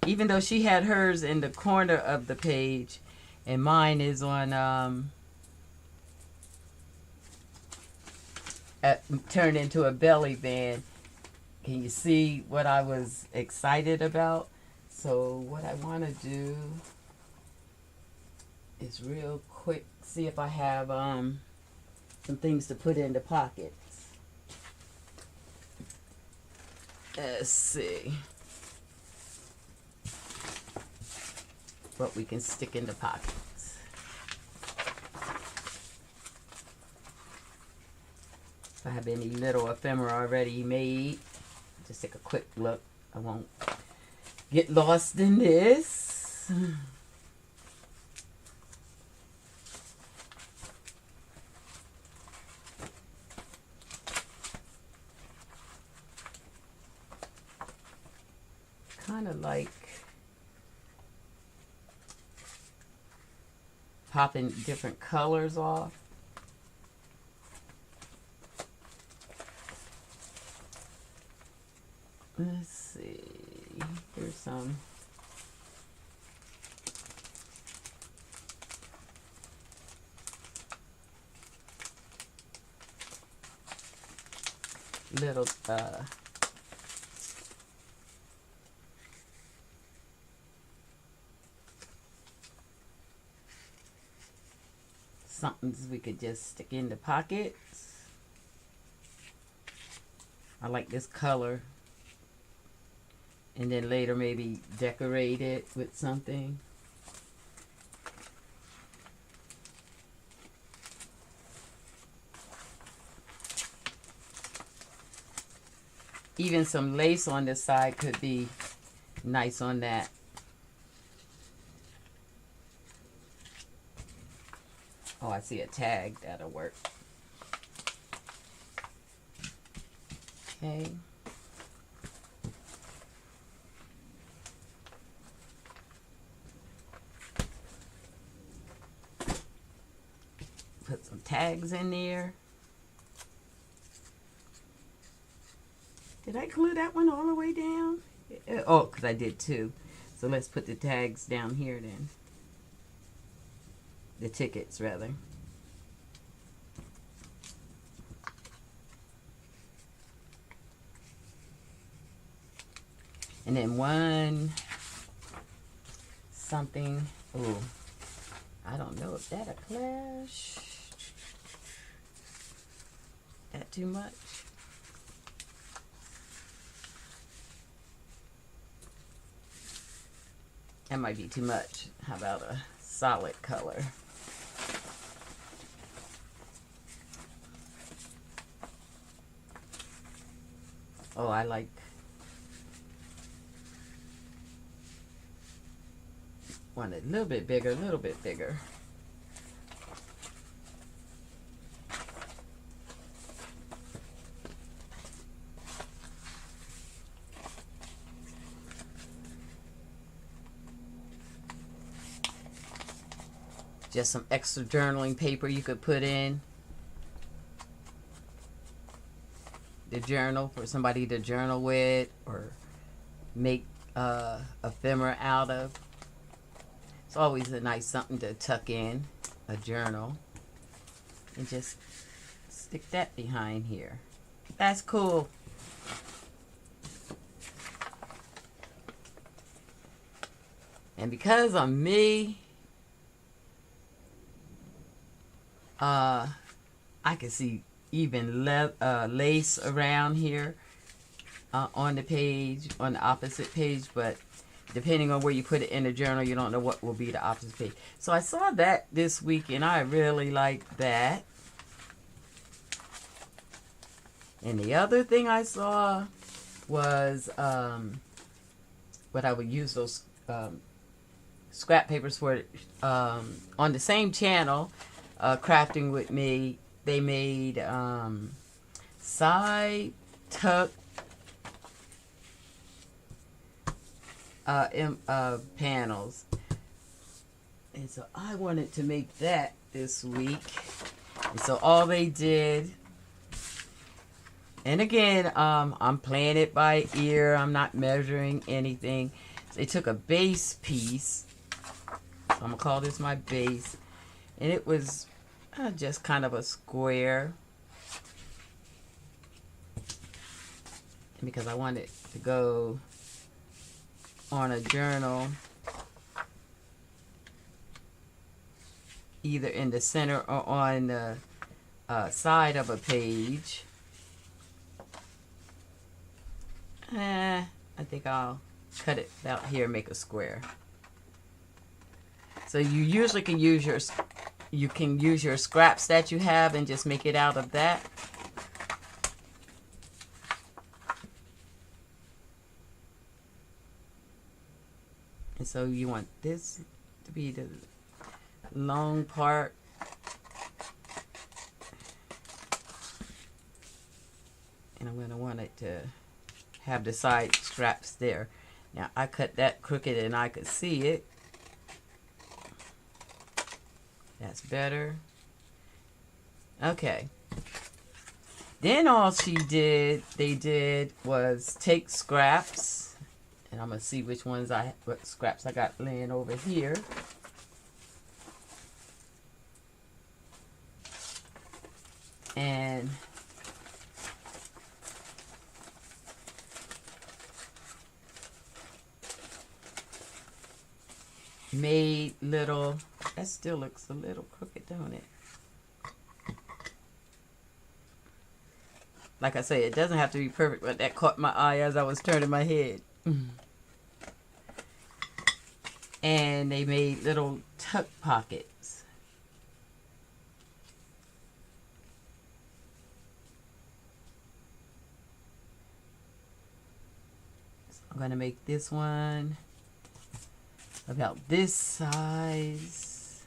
Even though she had hers in the corner of the page, and mine is on turned into a belly band. Can you see what I was excited about? So what I want to do is real quick see if I have some things to put in the pockets. Let's see what we can stick in the pockets. If I have any little ephemera already made, just take a quick look. I won't get lost in this. Kind of like popping different colors off. Let's see. Here's some. Little somethings we could just stick in the pockets. I like this color. And then later maybe decorate it with something. Even some lace on this side could be nice on that. Oh, I see a tag. That'll work. Okay. Put some tags in there. Did I glue that one all the way down? Oh, because I did too. So let's put the tags down here then. The tickets, rather. And then one something. Oh, I don't know if that'll clash. That too much? That might be too much. How about a solid color? Oh, I like one a little bit bigger, a little bit bigger. Just some extra journaling paper you could put in the journal for somebody to journal with or make ephemera out of. It's always a nice something to tuck in, a journal, and just stick that behind here. That's cool. And because I'm me, I can see even lace around here on the page, on the opposite page, but depending on where you put it in the journal, you don't know what will be the opposite page. So I saw that this week, and I really like that. And the other thing I saw was what I would use those scrap papers for. On the same channel, Crafting With Me, they made side tuck panels. And so I wanted to make that this week. And so all they did, and again, I'm playing it by ear. I'm not measuring anything. They took a base piece. So I'm going to call this my base. And it was just kind of a square. And because I wanted to go on a journal, either in the center or on the side of a page. I think I'll cut it out here and make a square. So you usually can use your scraps that you have and just make it out of that. And so you want this to be the long part. And I'm going to want it to have the side straps there. Now I cut that crooked and I could see it. That's better. Okay. Then all they did was take scraps, and I'm gonna see what scraps I got laying over here. And made little, that still looks a little crooked, don't it? Like I say, it doesn't have to be perfect, but that caught my eye as I was turning my head. And they made little tuck pockets. So I'm going to make this one about this size.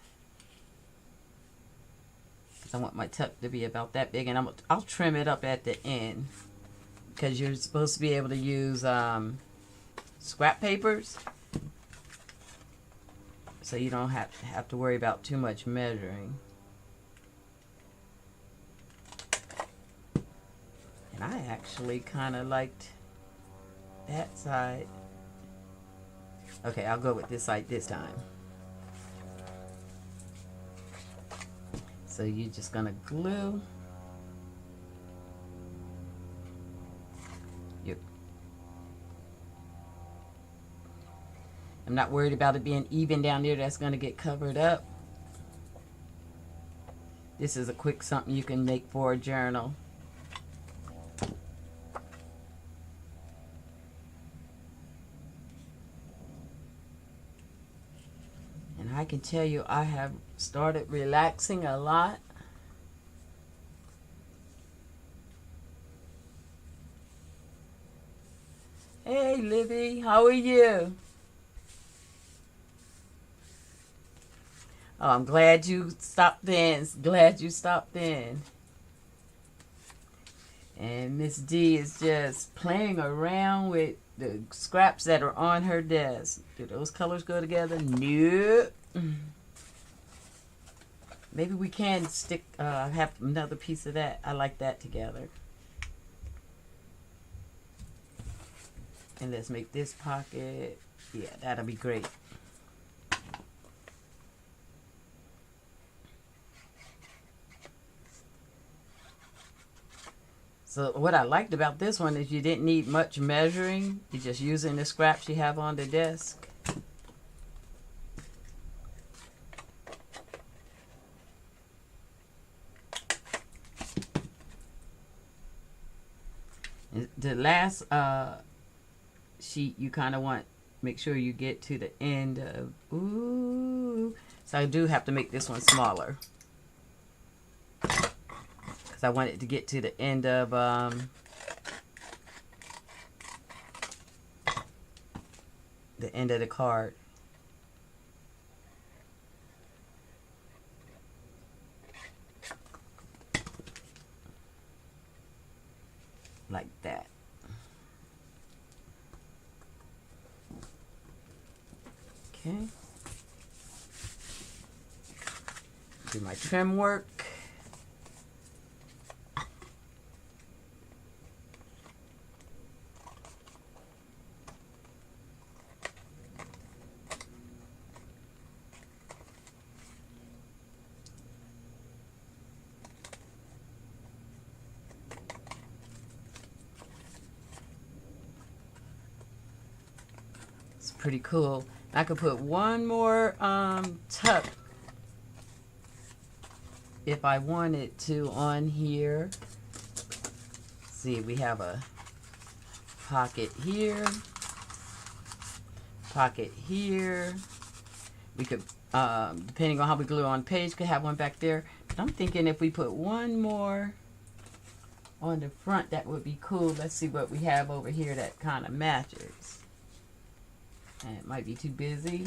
I want my tuck to be about that big, and I'll trim it up at the end because you're supposed to be able to use scrap papers, so you don't have to worry about too much measuring. And I actually kind of liked that side. Okay, I'll go with this side this time. So you're just gonna glue. I'm not worried about it being even down there. That's gonna get covered up. This is a quick something you can make for a journal. And I can tell you, I have started relaxing a lot. Hey, Libby, how are you? Oh, I'm glad you stopped in. Glad you stopped in. And Miss D is just playing around with the scraps that are on her desk. Do those colors go together? Nope. Maybe we can have another piece of that. I like that together. And let's make this pocket. Yeah, that'll be great. So what I liked about this one is you didn't need much measuring. You're just using the scraps you have on the desk. The last sheet, you kind of want make sure you get to the end of, ooh. So I do have to make this one smaller. Because I want it to get to the end of, the card. Like that. Okay. Do my trim work. Pretty cool. I could put one more tuck if I wanted to on here. See, we have a pocket here, pocket here. We could, depending on how we glue on the page, could have one back there. But I'm thinking if we put one more on the front, that would be cool. Let's see what we have over here that kind of matches. And it might be too busy.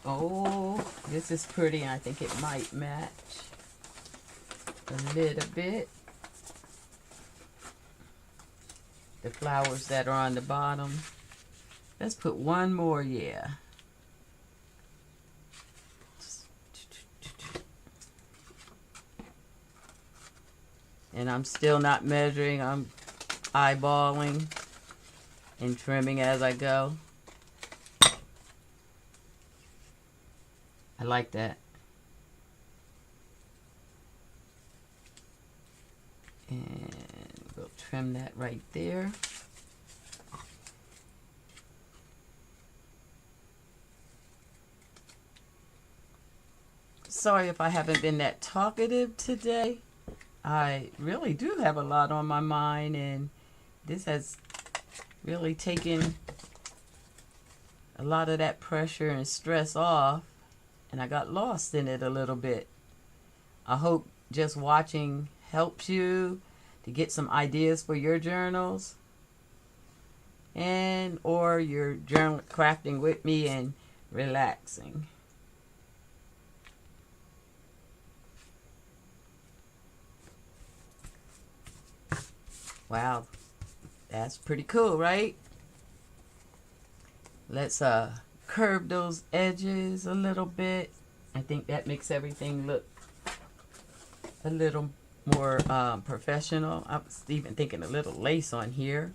Oh, this is pretty. I think it might match a little bit. The flowers that are on the bottom. Let's put one more, yeah. And I'm still not measuring. I'm eyeballing and trimming as I go. I like that. And we'll trim that right there. Sorry if I haven't been that talkative today. I really do have a lot on my mind, and this has really taken a lot of that pressure and stress off, and I got lost in it a little bit. I hope just watching helps you to get some ideas for your journals, and or you're journal crafting with me and relaxing. Wow, that's pretty cool, right? Let's curve those edges a little bit. I think that makes everything look a little more professional. I was even thinking a little lace on here.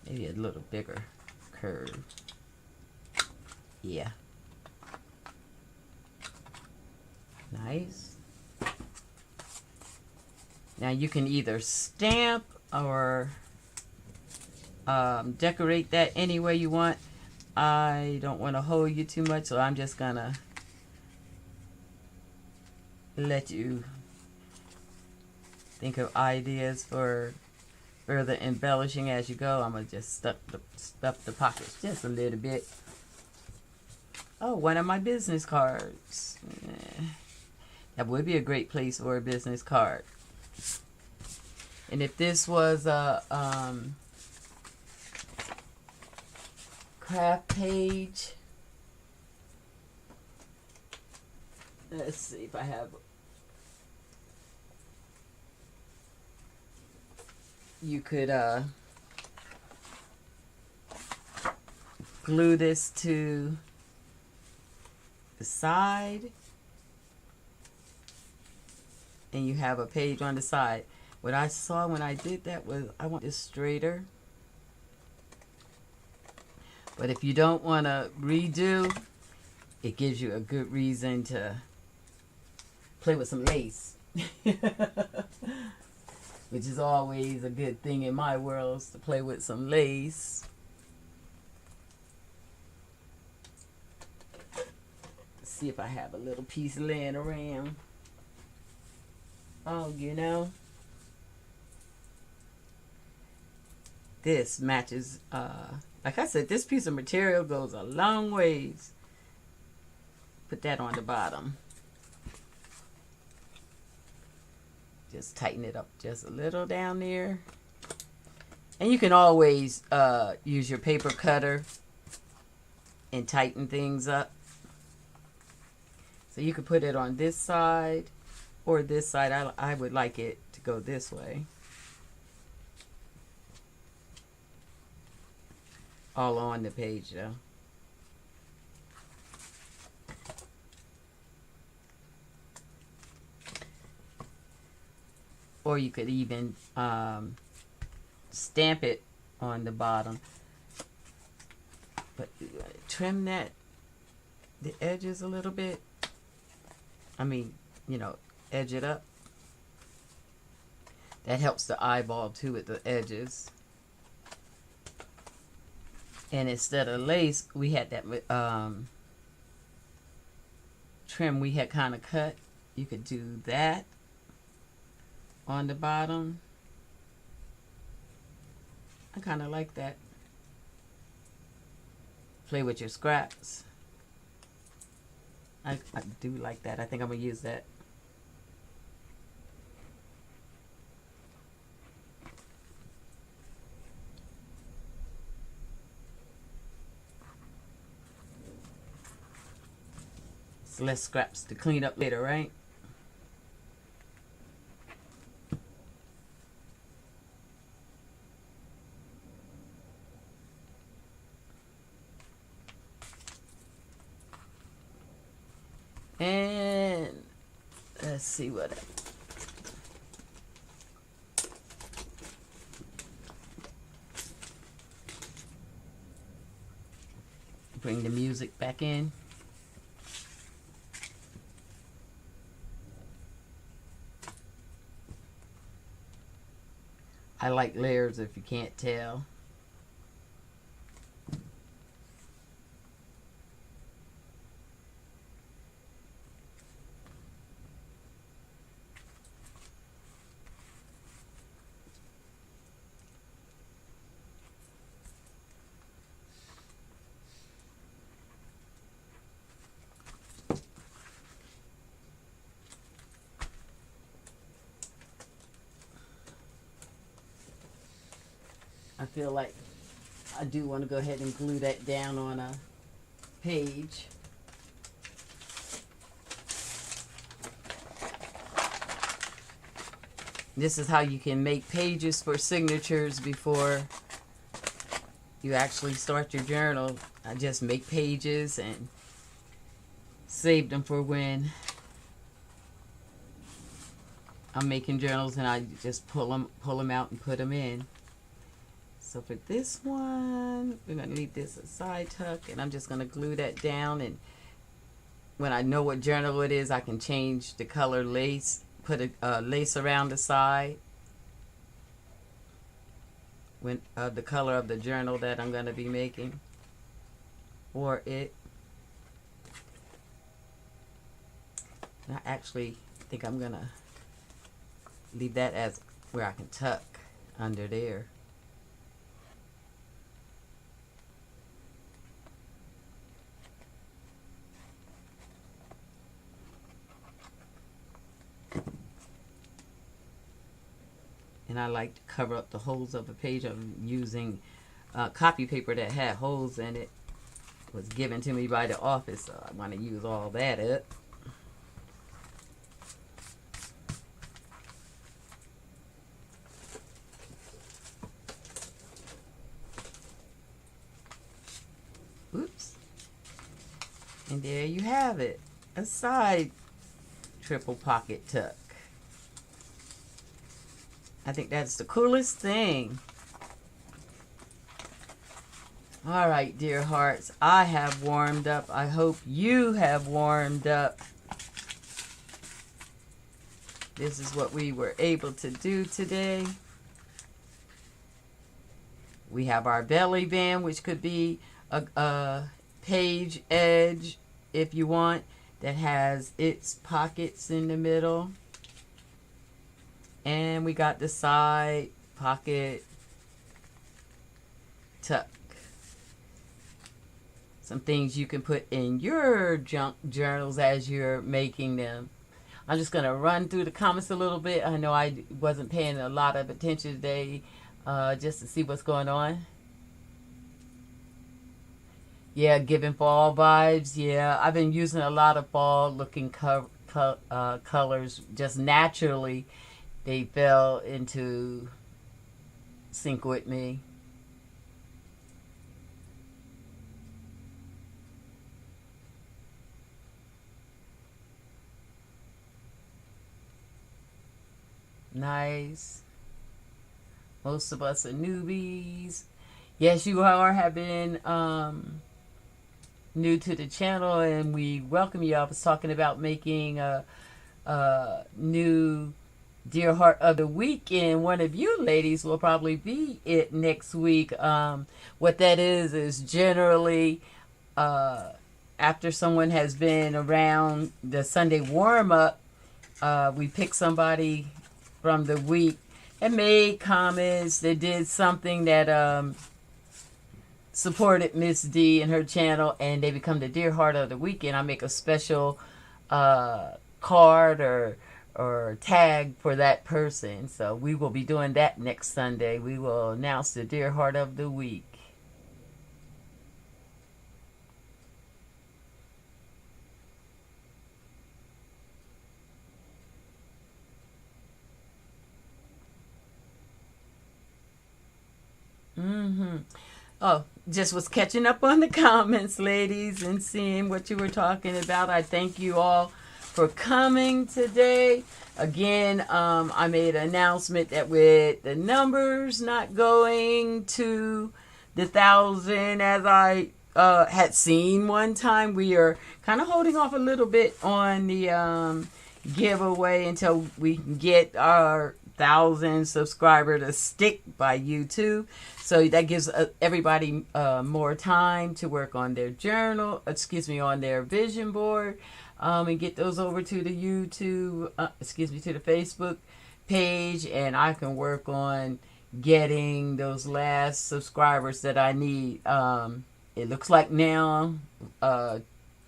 Maybe a little bigger curve. Yeah. Nice. Now you can either stamp or decorate that any way you want. I don't want to hold you too much, so I'm just gonna let you think of ideas for further embellishing as you go. I'm gonna just stuff the pockets just a little bit. Oh, one of my business cards. That would be a great place for a business card. And if this was a craft page, let's see if I have. You could glue this to the side, and you have a page on the side. What I saw when I did that was I want this straighter. But if you don't want to redo, it gives you a good reason to play with some lace. which is always a good thing in my world, is to play with some lace. Let's see if I have a little piece laying around. Oh, you know, this matches, like I said, this piece of material goes a long ways. Put that on the bottom. Just tighten it up just a little down there. And you can always use your paper cutter and tighten things up. So you could put it on this side or this side. I would like it to go this way. All on the page though. Or you could even stamp it on the bottom. But trim that, the edges a little bit. I mean, you know, edge it up. That helps the eyeball too at the edges. And instead of lace, we had that trim we had kind of cut. You could do that on the bottom. I kind of like that. Play with your scraps. I do like that. I think I'm going to use that. It's less scraps to clean up later, right? And let's see what bring the music back in. I like layers if you can't tell. I feel like I do want to go ahead and glue that down on a page. This is how you can make pages for signatures before you actually start your journal. I just make pages and save them for when I'm making journals, and I just pull them out and put them in. So for this one, we're going to leave this a side tuck, and I'm just going to glue that down. And when I know what journal it is, I can change the color lace, put a lace around the side. When the color of the journal that I'm going to be making for it. And I actually think I'm going to leave that as where I can tuck under there. And I like to cover up the holes of a page. I'm using copy paper that had holes in it. It was given to me by the office, so I want to use all that up. Oops. And there you have it. A side triple pocket tuck. I think that's the coolest thing. All right, dear hearts, I have warmed up. I hope you have warmed up. this is what we were able to do today. We have our belly band, which could be a page edge if you want, that has its pockets in the middle. And we got the side pocket tuck. Some things you can put in your junk journals as you're making them. I'm just going to run through the comments a little bit. I know I wasn't paying a lot of attention today just to see what's going on. Yeah, giving fall vibes. Yeah, I've been using a lot of fall looking colors. Just naturally, they fell into sync with me. Nice. Most of us are newbies. Yes, you have been new to the channel, and we welcome you. I was talking about making a new Dear Heart of the Week, and one of you ladies will probably be it next week. What that is generally after someone has been around the Sunday warm-up, we pick somebody from the week and made comments that did something that supported Miss D and her channel, and they become the Dear Heart of the Week. And I make a special card or tag for that person. So we will be doing that next Sunday. We will announce the Dear Heart of the Week. Oh, just was catching up on the comments, ladies, and seeing what you were talking about. I thank you all for coming today. Again, I made an announcement that with the numbers not going to the 1,000 as I had seen one time, we are kind of holding off a little bit on the giveaway until we can get our 1,000 subscriber to stick by YouTube. So that gives everybody more time to work on their journal, on their vision board, and get those over to the YouTube, to the Facebook page, and I can work on getting those last subscribers that I need. It looks like now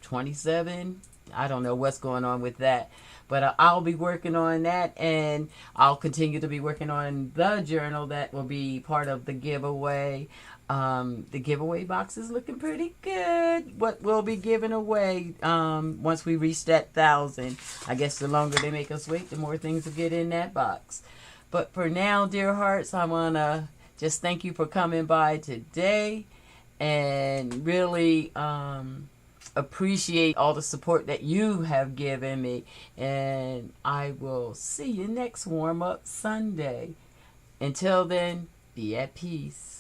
27. I don't know what's going on with that. But I'll be working on that, and I'll continue to be working on the journal that will be part of the giveaway. The giveaway box is looking pretty good. What we'll be giving away once we reach that 1,000. I guess the longer they make us wait, the more things will get in that box. But for now, dear hearts, I want to just thank you for coming by today, and really appreciate all the support that you have given me, and I will see you next warm-up Sunday. Until then, be at peace.